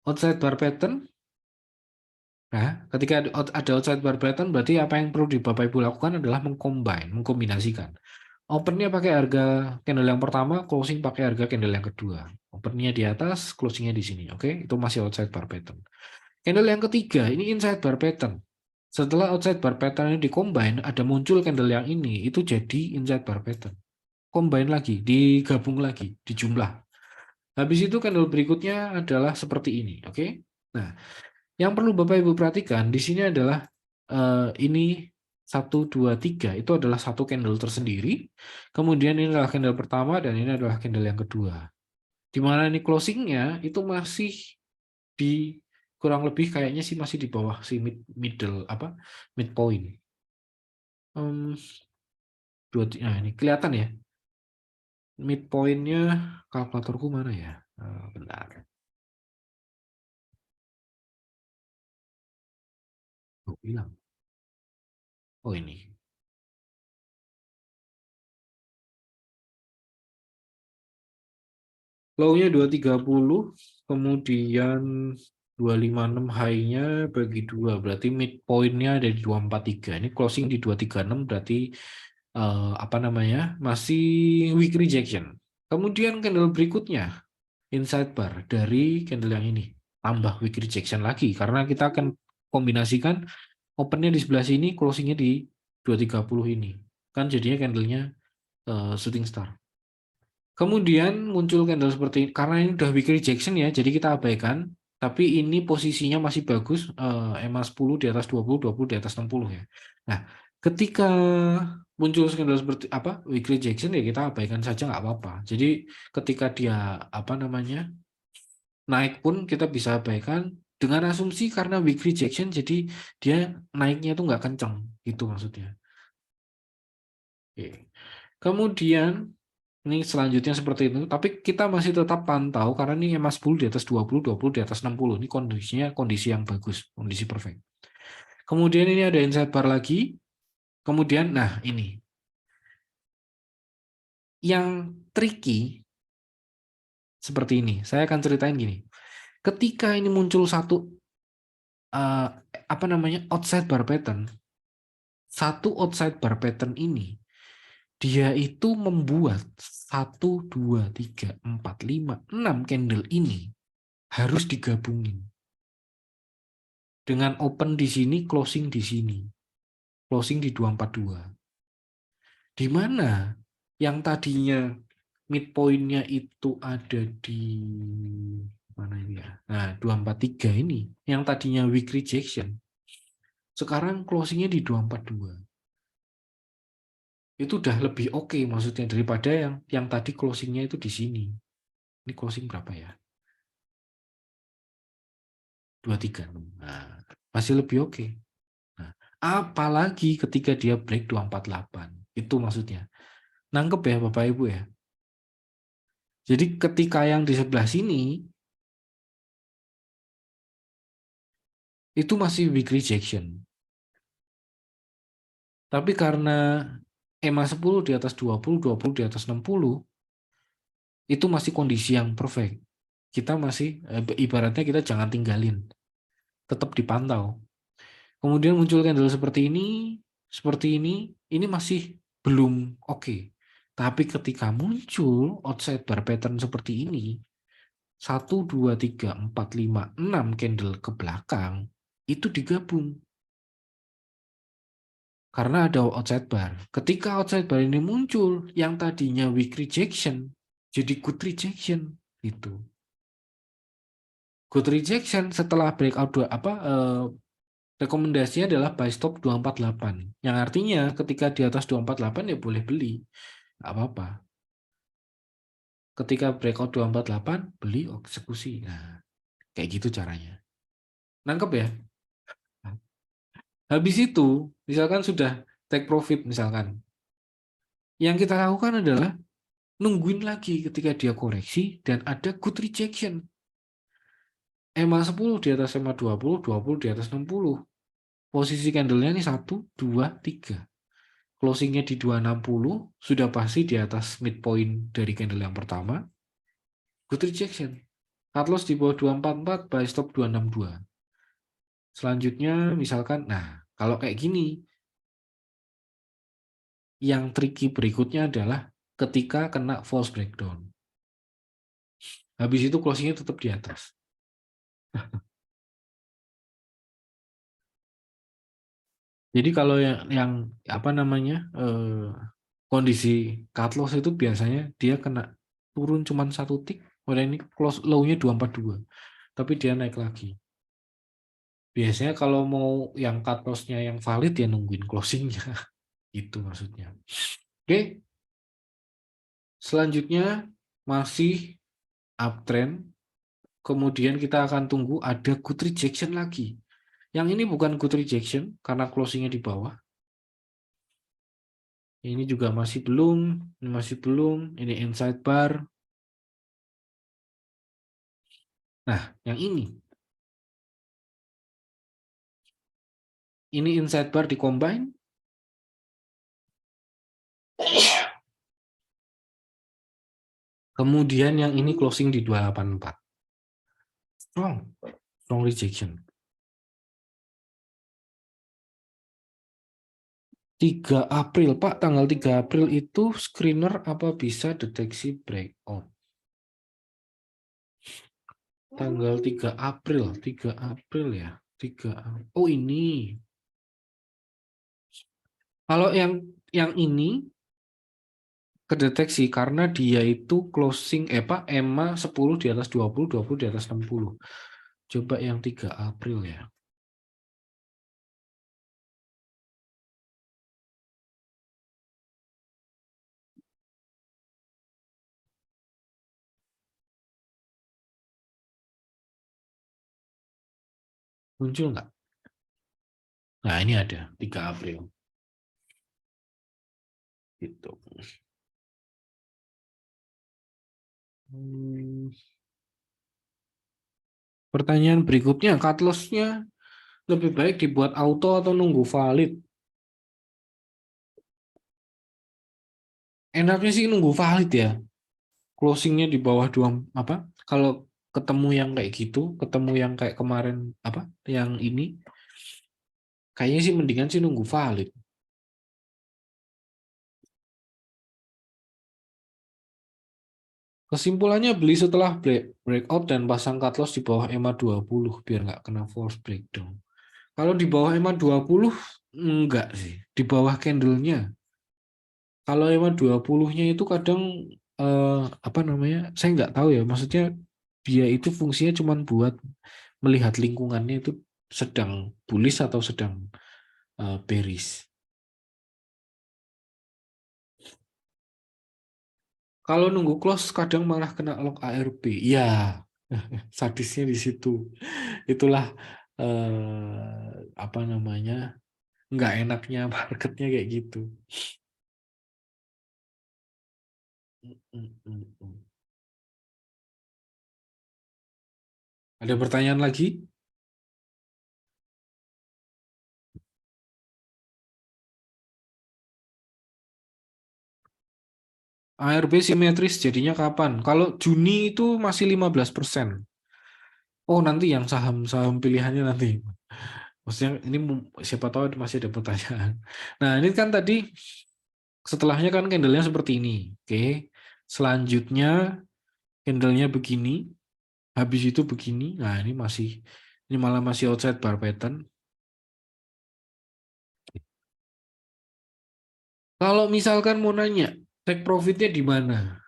Outside bar pattern. Nah, ketika ada outside bar pattern, berarti apa yang perlu di Bapak Ibu lakukan adalah mengkombinasikan. Opennya pakai harga candle yang pertama, closing pakai harga candle yang kedua. Opennya di atas, closingnya di sini. Oke, itu masih outside bar pattern. Candle yang ketiga, ini inside bar pattern. Setelah outside bar pattern ini dicombine, ada muncul candle yang ini, itu jadi inside bar pattern. Combine lagi, digabung lagi, dijumlah. Habis itu candle berikutnya adalah seperti ini. Oke, nah yang perlu Bapak Ibu perhatikan di sini adalah ini 1, 2, 3 itu adalah satu candle tersendiri. Kemudian ini adalah candle pertama dan ini adalah candle yang kedua. Di mana ini closingnya itu masih di kurang lebih kayaknya sih masih di bawah si middle apa midpoint. Nah ini kelihatan ya midpointnya, kalkulatorku mana ya? Bentar. Oh, hilang. Oh ini. Low-nya 230, kemudian 256 high-nya bagi 2, berarti midpoint-nya ada di 243. Ini closing di 236 berarti apa namanya? Masih weak rejection. Kemudian candle berikutnya inside bar dari candle yang ini. Tambah weak rejection lagi karena kita akan kombinasikan open-nya di sebelah sini, closing-nya di 230 ini. Kan jadinya candle-nya shooting star. Kemudian muncul candle seperti ini. Karena ini udah weak rejection ya, jadi kita abaikan. Tapi ini posisinya masih bagus, EMA 10 di atas 20 di atas 60 ya. Nah, ketika muncul skandal seperti apa, weak rejection ya kita abaikan saja nggak apa-apa. Jadi ketika dia apa namanya naik pun kita bisa abaikan dengan asumsi karena weak rejection jadi dia naiknya itu nggak kencang gitu maksudnya. Oke. Kemudian ini selanjutnya seperti itu, tapi kita masih tetap pantau karena ini EMA 10 di atas 20 di atas 60. Ini kondisinya kondisi yang bagus, kondisi perfect. Kemudian ini ada inside bar lagi. Kemudian, nah ini. Yang tricky seperti ini. Saya akan ceritain gini. Ketika ini muncul satu, apa namanya, outside bar pattern. Satu outside bar pattern ini, dia itu membuat 1, 2, 3, 4, 5, 6 candle ini harus digabungin. Dengan open di sini, closing di sini. Closing di 242. Di mana yang tadinya midpoint-nya itu ada di mana ini ya? Nah, 243 ini yang tadinya weak rejection. Sekarang closing-nya di 242. Itu udah lebih oke maksudnya daripada yang tadi closing-nya itu di sini. Ini closing berapa ya? 23. Nah, masih lebih oke. Nah, apalagi ketika dia break 248. Itu maksudnya. Nangkep ya Bapak Ibu ya. Jadi ketika yang di sebelah sini itu masih weak rejection. Tapi karena EMA 10 di atas 20 di atas 60, itu masih kondisi yang perfect. Kita masih, ibaratnya kita jangan tinggalin. Tetap dipantau. Kemudian muncul candle seperti ini masih belum oke. Tapi ketika muncul outside bar pattern seperti ini, 1, 2, 3, 4, 5, 6 candle ke belakang, itu digabung. Karena ada outside bar. Ketika outside bar ini muncul, yang tadinya weak rejection, jadi good rejection. Gitu. Good rejection setelah breakout rekomendasinya adalah buy stop 248. Yang artinya ketika di atas 248 ya boleh beli. Nggak apa-apa. Ketika breakout 248, beli eksekusi. Nah, kayak gitu caranya. Nangkep ya? Habis itu, misalkan sudah take profit misalkan. Yang kita lakukan adalah nungguin lagi ketika dia koreksi dan ada good rejection. EMA 10 di atas EMA 20 di atas 60. Posisi candlenya ini 1, 2, 3. Closingnya di 260, sudah pasti di atas midpoint dari candle yang pertama. Good rejection. Cut loss di bawah 244, buy stop 262. Selanjutnya misalkan, nah kalau kayak gini, yang tricky berikutnya adalah ketika kena false breakdown. Habis itu closingnya tetap di atas. Jadi kalau yang apa namanya kondisi cut loss itu biasanya dia kena turun cuma 1 tick, udah ini close low-nya 242, tapi dia naik lagi. Biasanya kalau mau yang cut loss-nya yang valid ya nungguin closing-nya, itu maksudnya. Oke, selanjutnya masih uptrend, kemudian kita akan tunggu ada good rejection lagi. Yang ini bukan good rejection karena closing-nya di bawah. Ini juga masih belum, ini inside bar. Nah, yang ini inside bar di combine. Kemudian yang ini closing di 284. Strong rejection. 3 April, Pak, tanggal 3 April itu screener apa bisa deteksi breakout? Tanggal 3 April, 3 April ya. 3 Oh, ini. Kalau yang ini kedeteksi karena dia itu closing Pak EMA 10 di atas 20 di atas 60. Coba yang 3 April ya. Muncul nggak? Nah, ini ada 3 April. Gitu. Pertanyaan berikutnya, cut loss-nya lebih baik dibuat auto atau nunggu valid? Enaknya sih nunggu valid ya. Closingnya di bawah dua apa? Kalau ketemu yang kayak gitu, ketemu yang kayak kemarin apa? Yang ini kayaknya sih mendingan sih nunggu valid. Kesimpulannya beli setelah breakout dan pasang cut loss di bawah EMA 20 biar nggak kena false breakdown. Kalau di bawah EMA 20 enggak sih, di bawah candlenya. Kalau EMA 20-nya itu kadang apa namanya? Saya nggak tahu ya, maksudnya dia itu fungsinya cuma buat melihat lingkungannya itu sedang bullish atau sedang bearish. Kalau nunggu close kadang malah kena lock ARB. Ya, sadisnya di situ. Itulah apa namanya? Nggak enaknya marketnya kayak gitu. Ada pertanyaan lagi? ARB simetris jadinya kapan? Kalau Juni itu masih 15%. Oh, nanti yang saham-saham pilihannya nanti. Maksudnya ini siapa tahu masih ada pertanyaan. Nah, ini kan tadi setelahnya kan candlenya seperti ini. Oke. Selanjutnya candlenya begini, habis itu begini. Nah, ini malah masih outside bar pattern. Kalau misalkan mau nanya, take profitnya di mana?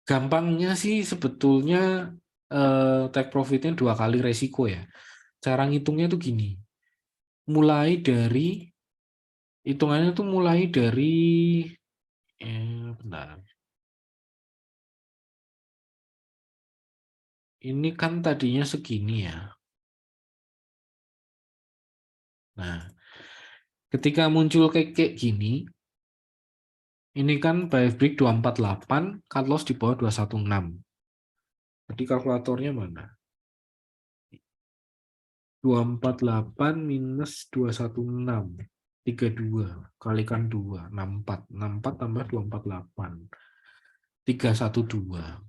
Gampangnya sih sebetulnya take profitnya 2 kali resiko ya. Cara ngitungnya tuh gini. Mulai dari hitungannya tuh mulai dari bentar. Ini kan tadinya segini ya. Nah, ketika muncul kayak gini, ini kan buy break 248, cut loss di bawah 216. Jadi kalkulatornya mana? 248 minus 216. 32 kalikan 2, 64. 64 tambah 248. 312.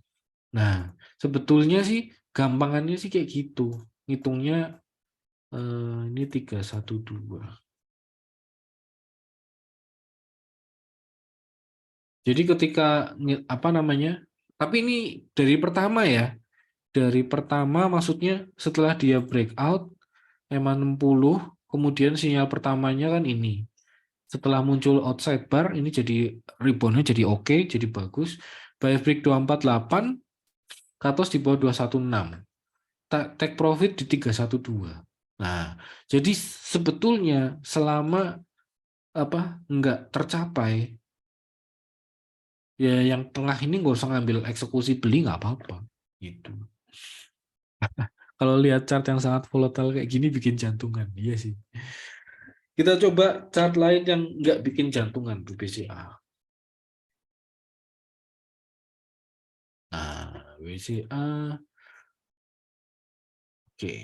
Nah, sebetulnya sih gampangannya sih kayak gitu. Ngitungnya ini 312. Jadi ketika apa namanya? Tapi ini dari pertama ya. Dari pertama maksudnya setelah dia breakout EMA 60, kemudian sinyal pertamanya kan ini. Setelah muncul outside bar, ini jadi reboundnya jadi oke, jadi bagus. Buy break 248, cut loss di bawah 216. Take profit di 312. Nah, jadi sebetulnya selama apa nggak tercapai, ya yang tengah ini nggak usah ngambil eksekusi beli nggak apa-apa. Gitu. Kalau lihat chart yang sangat volatile kayak gini bikin jantungan, iya sih. Kita coba chart lain yang nggak bikin jantungan, tuh BCA. Nah, BCA, oke.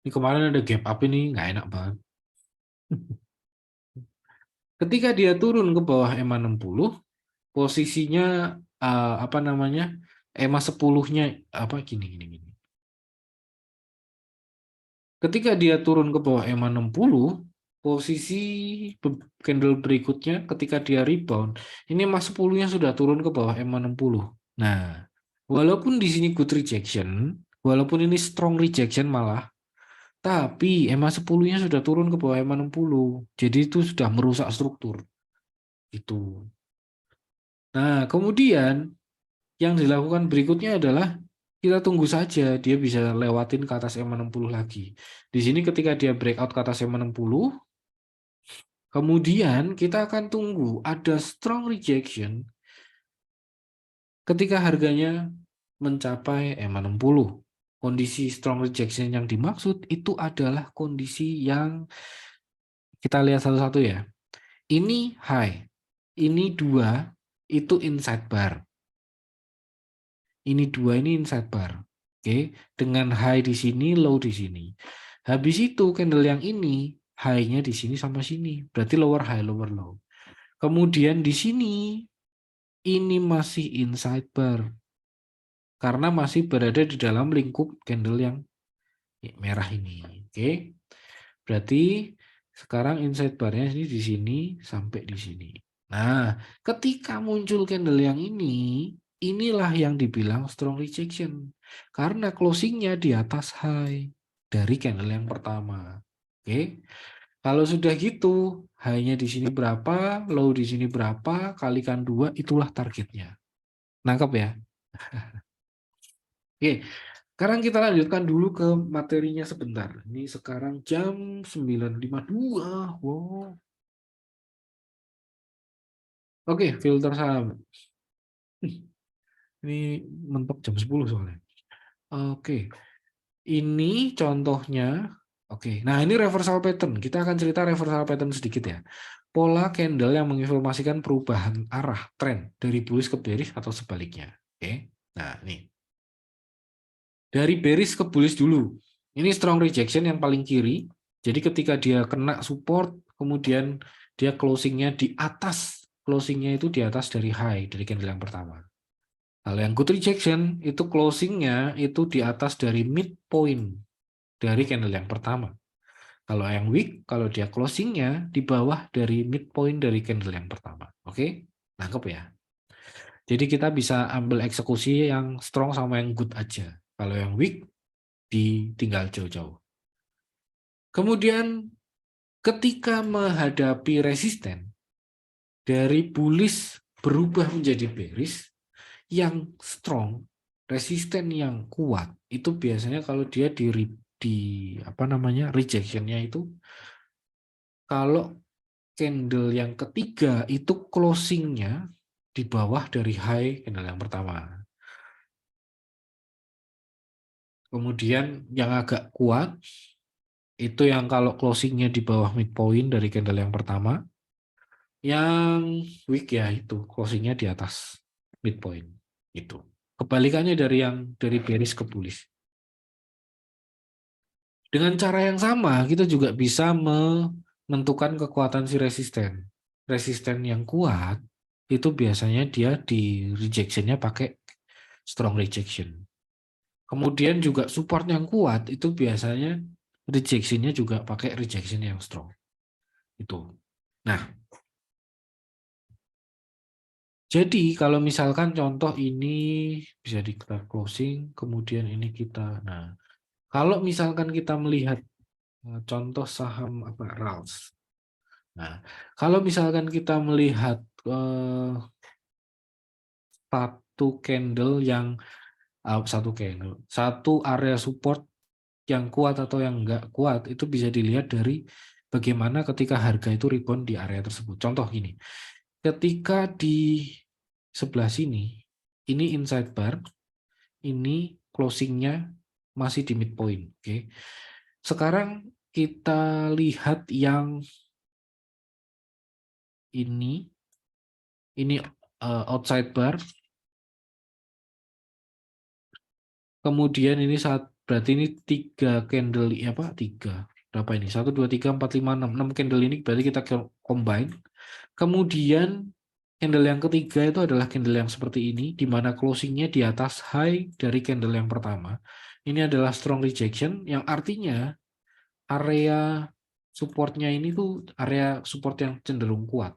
Ini kemarin ada gap up ini nggak enak banget. Ketika dia turun ke bawah EMA 60, posisinya apa namanya? EMA 10-nya apa gini. Ketika dia turun ke bawah EMA 60, posisi candle berikutnya ketika dia rebound, ini EMA 10-nya sudah turun ke bawah EMA 60. Nah, walaupun di sini good rejection, walaupun ini strong rejection malah, tapi EMA 10-nya sudah turun ke bawah EMA 60. Jadi itu sudah merusak struktur. Itu. Nah, kemudian yang dilakukan berikutnya adalah kita tunggu saja dia bisa lewatin ke atas M60 lagi. Di sini ketika dia breakout ke atas M60, kemudian kita akan tunggu ada strong rejection ketika harganya mencapai M60. Kondisi strong rejection yang dimaksud itu adalah kondisi yang kita lihat satu-satu ya. Ini high, ini 2, itu inside bar. Ini 2, ini inside bar. Oke, dengan high di sini, low di sini. Habis itu candle yang ini high-nya di sini sama sini. Berarti lower high, lower low. Kemudian di sini ini masih inside bar. Karena masih berada di dalam lingkup candle yang merah ini. Oke. Berarti sekarang inside bar-nya ini di sini sampai di sini. Nah, ketika muncul candle yang ini, inilah yang dibilang strong rejection. Karena closing-nya di atas high dari candle yang pertama. Oke. Kalau sudah gitu, high-nya di sini berapa, low di sini berapa, kalikan 2, itulah targetnya. Nangkep ya? Oke. Sekarang kita lanjutkan dulu ke materinya sebentar. Ini sekarang jam 9.52. Wow. Oke, filter saham. Ini mentok jam 10 soalnya. Oke. Ini contohnya. Oke. Nah, ini reversal pattern. Kita akan cerita reversal pattern sedikit ya. Pola candle yang menginformasikan perubahan arah tren dari bullish ke bearish atau sebaliknya. Oke. Nah, ini. Dari bearish ke bullish dulu. Ini strong rejection yang paling kiri. Jadi ketika dia kena support, kemudian dia closingnya di atas. Closingnya itu di atas dari high, dari candle yang pertama. Kalau yang good rejection, itu closingnya itu di atas dari midpoint dari candle yang pertama. Kalau yang weak, kalau dia closingnya di bawah dari midpoint dari candle yang pertama. Oke? Nangkep ya? Jadi kita bisa ambil eksekusi yang strong sama yang good aja. Kalau yang weak, ditinggal jauh-jauh. Kemudian ketika menghadapi resisten, dari bullish berubah menjadi bearish, yang strong, resisten yang kuat, itu biasanya kalau dia di apa namanya rejectionnya itu, kalau candle yang ketiga itu closingnya di bawah dari high candle yang pertama. Kemudian yang agak kuat, itu yang kalau closingnya di bawah midpoint dari candle yang pertama. Yang weak ya itu closingnya di atas midpoint itu. Kebalikannya dari yang dari bearish ke bullish. Dengan cara yang sama kita juga bisa menentukan kekuatan si resisten. Resisten yang kuat itu biasanya dia di rejectionnya pakai strong rejection. Kemudian juga support yang kuat itu biasanya rejectionnya juga pakai rejection yang strong. Itu. Nah, jadi kalau misalkan contoh ini bisa kita closing, kemudian ini kita. Nah, kalau misalkan kita melihat contoh saham apa RALS. Nah, kalau misalkan kita melihat satu candle yang satu area support yang kuat atau yang enggak kuat itu bisa dilihat dari bagaimana ketika harga itu rebound di area tersebut. Contoh gini, ketika di sebelah sini, ini inside bar, ini closingnya masih di midpoint. Oke. Sekarang kita lihat yang ini outside bar, kemudian ini berarti ini 3 candle apa 3 berapa ini 1 2 3 4 5 6 candle ini berarti kita combine. Kemudian candle yang ketiga itu adalah candle yang seperti ini, di mana closingnya di atas high dari candle yang pertama. Ini adalah strong rejection, yang artinya area supportnya ini tuh area support yang cenderung kuat.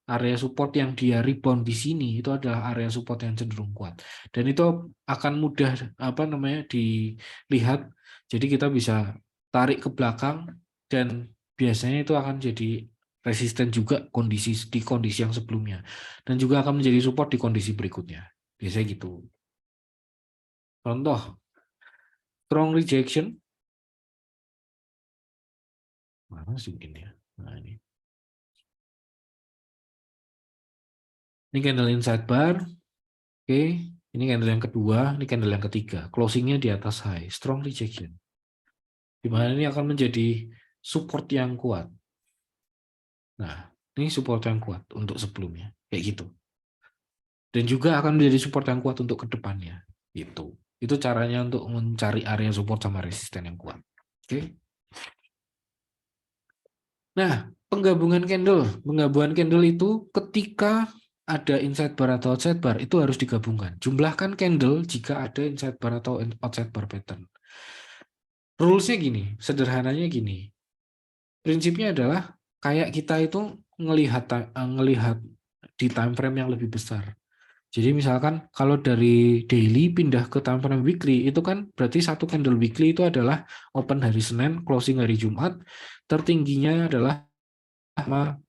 Area support yang dia rebound di sini itu adalah area support yang cenderung kuat. Dan itu akan mudah apa namanya dilihat. Jadi kita bisa tarik ke belakang dan biasanya itu akan jadi resisten juga di kondisi yang sebelumnya, dan juga akan menjadi support di kondisi berikutnya. Biasanya gitu. Contoh, strong rejection. Mana sih ini ya? Nah, ini candle inside bar. Oke, ini candle yang kedua, ini candle yang ketiga. Closingnya di atas high, strong rejection. Di mana ini akan menjadi support yang kuat. Nah, ini support yang kuat untuk sebelumnya, kayak gitu. Dan juga akan menjadi support yang kuat untuk kedepannya. Gitu. Itu caranya untuk mencari area support sama resisten yang kuat. Oke. Nah, penggabungan candle itu ketika ada inside bar atau outside bar itu harus digabungkan. Jumlahkan candle jika ada inside bar atau outside bar pattern. Rules-nya gini, sederhananya gini. Prinsipnya adalah kayak kita itu ngelihat di time frame yang lebih besar. Jadi misalkan kalau dari daily pindah ke time frame weekly itu kan berarti satu candle weekly itu adalah open hari Senin, closing hari Jumat, tertingginya adalah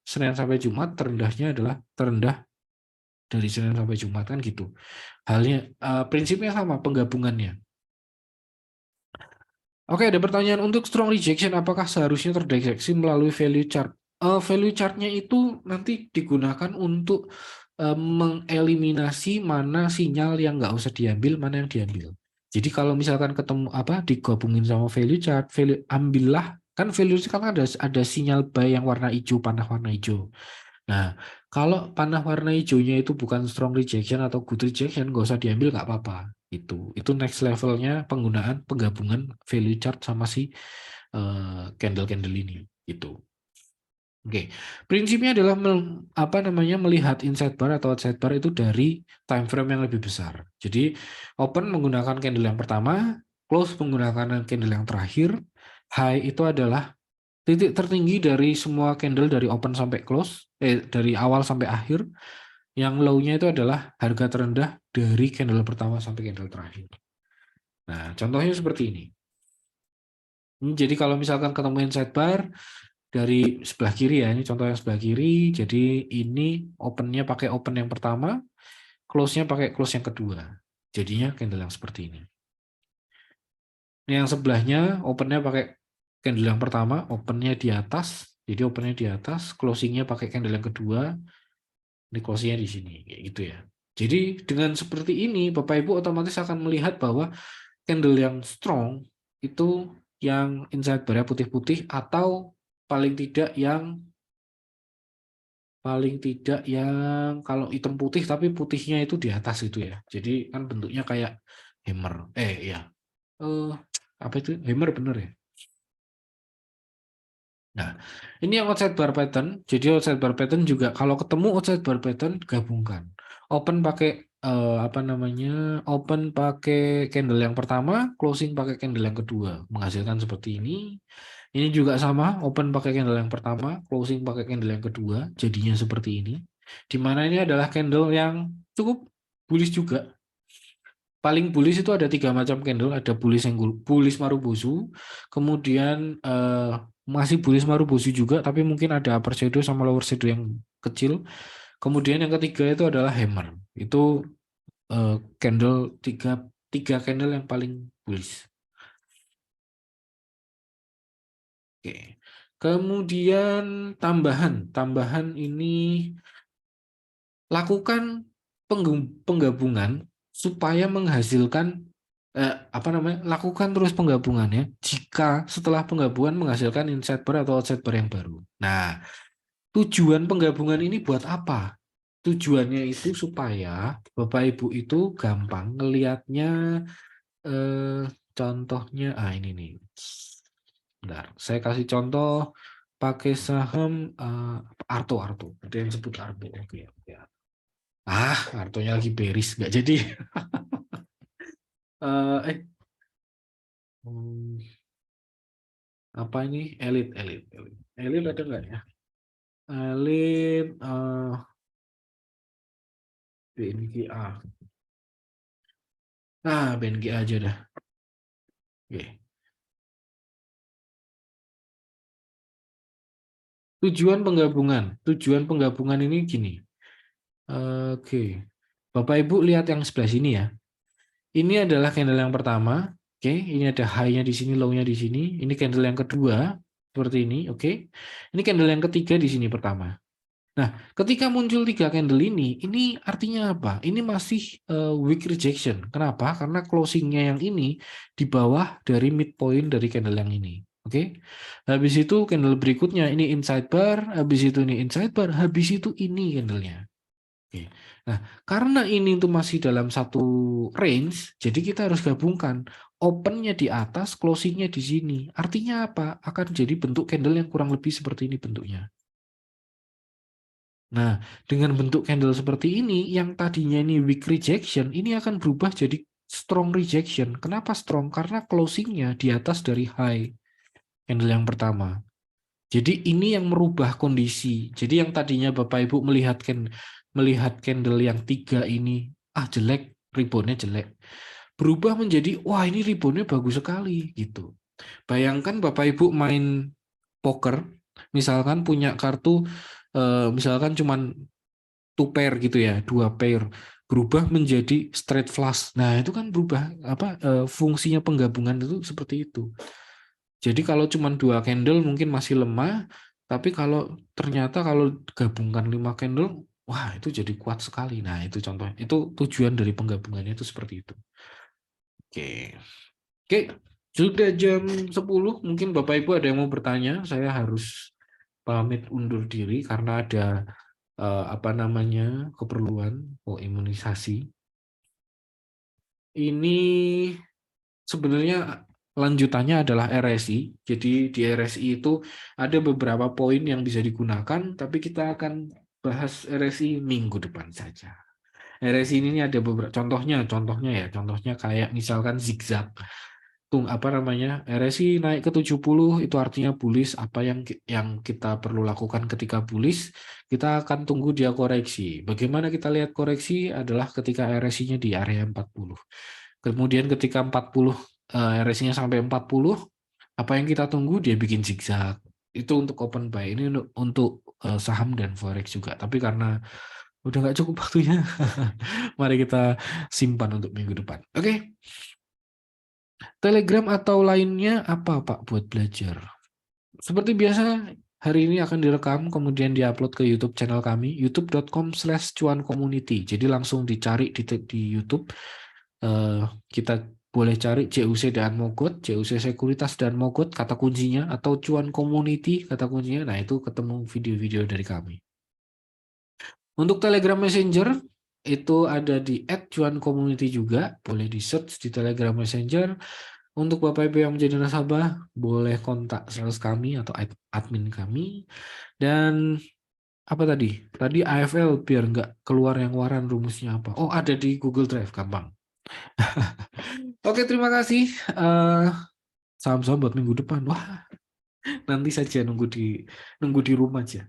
Senin sampai Jumat, terendahnya adalah terendah dari Senin sampai Jumat kan gitu. Halnya prinsipnya sama penggabungannya. Oke, ada pertanyaan untuk strong rejection apakah seharusnya terdeteksi melalui value chart? Value chartnya itu nanti digunakan untuk mengeliminasi mana sinyal yang nggak usah diambil, mana yang diambil. Jadi kalau misalkan ketemu apa digabungin sama value chart, ambillah kan value chart kan ada sinyal buy yang warna hijau, panah warna hijau. Nah, kalau panah warna hijaunya itu bukan strong rejection atau good rejection, nggak usah diambil, nggak apa-apa. Itu next levelnya penggunaan penggabungan value chart sama si candle-candle ini. Itu. Oke, prinsipnya adalah melihat inside bar atau outside bar itu dari time frame yang lebih besar. Jadi open menggunakan candle yang pertama, close menggunakan candle yang terakhir, high itu adalah titik tertinggi dari semua candle dari open sampai close, dari awal sampai akhir. Yang low-nya itu adalah harga terendah dari candle pertama sampai candle terakhir. Nah, contohnya seperti ini. Jadi kalau misalkan ketemu inside bar dari sebelah kiri ya, ini contoh yang sebelah kiri. Jadi ini opennya pakai open yang pertama, close-nya pakai close yang kedua. Jadinya candle yang seperti ini. Ini yang sebelahnya opennya pakai candle yang pertama, opennya di atas. Jadi opennya di atas, closingnya pakai candle yang kedua, ini closingnya di sini, kayak gitu ya. Jadi dengan seperti ini, Bapak Ibu otomatis akan melihat bahwa candle yang strong itu yang inside bar putih-putih atau paling tidak yang kalau hitam putih tapi putihnya itu di atas itu ya. Jadi kan bentuknya kayak hammer. Ya. Eh apa itu? Hammer bener ya? Nah, ini yang outside bar pattern. Jadi outside bar pattern juga kalau ketemu outside bar pattern gabungkan. Open pakai apa namanya? Open pakai candle yang pertama, closing pakai candle yang kedua, menghasilkan seperti ini. Ini juga sama, open pakai candle yang pertama, closing pakai candle yang kedua, jadinya seperti ini. Di mana ini adalah candle yang cukup bullish juga. Paling bullish itu ada 3 macam candle, ada bullish Marubozu, kemudian masih bullish Marubozu juga, tapi mungkin ada upper shadow sama lower shadow yang kecil. Kemudian yang ketiga itu adalah hammer, itu candle tiga candle yang paling bullish. Oke. Kemudian tambahan ini lakukan penggabungan supaya menghasilkan lakukan terus penggabungannya jika setelah penggabungan menghasilkan inside bar atau outside bar yang baru. Nah, tujuan penggabungan ini buat apa? Tujuannya itu supaya Bapak Ibu itu gampang ngelihatnya contohnya ini nih. Bentar, saya kasih contoh pakai saham Arto Arto. Ada yang sebut Arto. Oke, oke. Artonya lagi beris, nggak jadi. Eh, eh, hmm, apa ini? Elit ada nggak ya? Elit BNGA. BNGA aja dah. Oke. Tujuan penggabungan ini gini. Oke. Bapak Ibu lihat yang sebelah sini ya. Ini adalah candle yang pertama. Oke, ini ada high-nya di sini, low-nya di sini. Ini candle yang kedua, seperti ini. Oke, ini candle yang ketiga di sini pertama. Nah, ketika muncul tiga candle ini artinya apa? Ini masih weak rejection. Kenapa? Karena closingnya yang ini di bawah dari midpoint dari candle yang ini. Oke, habis itu candle berikutnya ini inside bar, habis itu ini inside bar, habis itu ini candlenya. Oke. Nah, karena ini tuh masih dalam satu range, jadi kita harus gabungkan opennya di atas, closingnya di sini. Artinya apa? Akan jadi bentuk candle yang kurang lebih seperti ini bentuknya. Nah, dengan bentuk candle seperti ini, yang tadinya ini weak rejection, ini akan berubah jadi strong rejection. Kenapa strong? Karena closingnya di atas dari high candle yang pertama. Jadi ini yang merubah kondisi. Jadi yang tadinya Bapak Ibu melihat candle yang tiga ini, jelek, reboundnya jelek. Berubah menjadi, wah ini reboundnya bagus sekali gitu. Bayangkan Bapak Ibu main poker, misalkan punya kartu, misalkan cuman two pair gitu ya, dua pair, berubah menjadi straight flush. Nah itu kan berubah fungsinya penggabungan itu seperti itu. Jadi kalau cuma dua candle mungkin masih lemah, tapi kalau ternyata kalau gabungkan 5 candle, wah itu jadi kuat sekali. Nah itu contoh, itu tujuan dari penggabungannya itu seperti itu. Oke, oke, sudah jam 10. Mungkin Bapak Ibu ada yang mau bertanya. Saya harus pamit undur diri karena ada keperluan imunisasi. Ini sebenarnya lanjutannya adalah RSI. Jadi di RSI itu ada beberapa poin yang bisa digunakan, tapi kita akan bahas RSI minggu depan saja. RSI ini ada beberapa contohnya kayak misalkan zigzag. RSI naik ke 70 itu artinya bullish. Apa yang kita perlu lakukan ketika bullish? Kita akan tunggu dia koreksi. Bagaimana kita lihat koreksi adalah ketika RSI-nya di area 40. Kemudian ketika 40 RSI-nya sampai 40, apa yang kita tunggu? Dia bikin zigzag. Itu untuk open buy. Ini untuk saham dan forex juga. Tapi karena udah nggak cukup waktunya, mari kita simpan untuk minggu depan. Oke. Telegram atau lainnya apa Pak buat belajar? Seperti biasa, hari ini akan direkam kemudian diupload ke YouTube channel kami, youtube.com/cuancommunity. Jadi langsung dicari di YouTube. Kita boleh cari CUC dan Mogot, CUC Sekuritas dan Mogot kata kuncinya, atau Cuan Community kata kuncinya. Nah itu ketemu video-video dari kami. Untuk Telegram Messenger itu ada di @cuancommunity juga, boleh di search di Telegram Messenger. Untuk Bapak Ibu yang menjadi nasabah, boleh kontak sales kami atau admin kami. Dan apa tadi? Tadi AFL biar nggak keluar yang waran rumusnya apa. Oh, ada di Google Drive, gampang. Oke, terima kasih. Saham-saham buat minggu depan. Wah, nanti saja nunggu di rumah aja.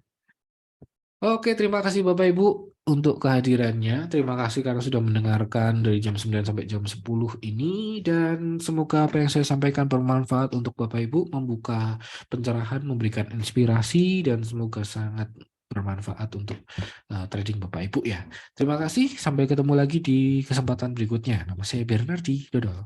Oke, terima kasih Bapak Ibu untuk kehadirannya. Terima kasih karena sudah mendengarkan dari jam 9 sampai jam 10 ini. Dan semoga apa yang saya sampaikan bermanfaat untuk Bapak Ibu, membuka pencerahan, memberikan inspirasi, dan semoga sangat bermanfaat untuk trading Bapak Ibu ya. Terima kasih, sampai ketemu lagi di kesempatan berikutnya. Nama saya Bernardi, dadah.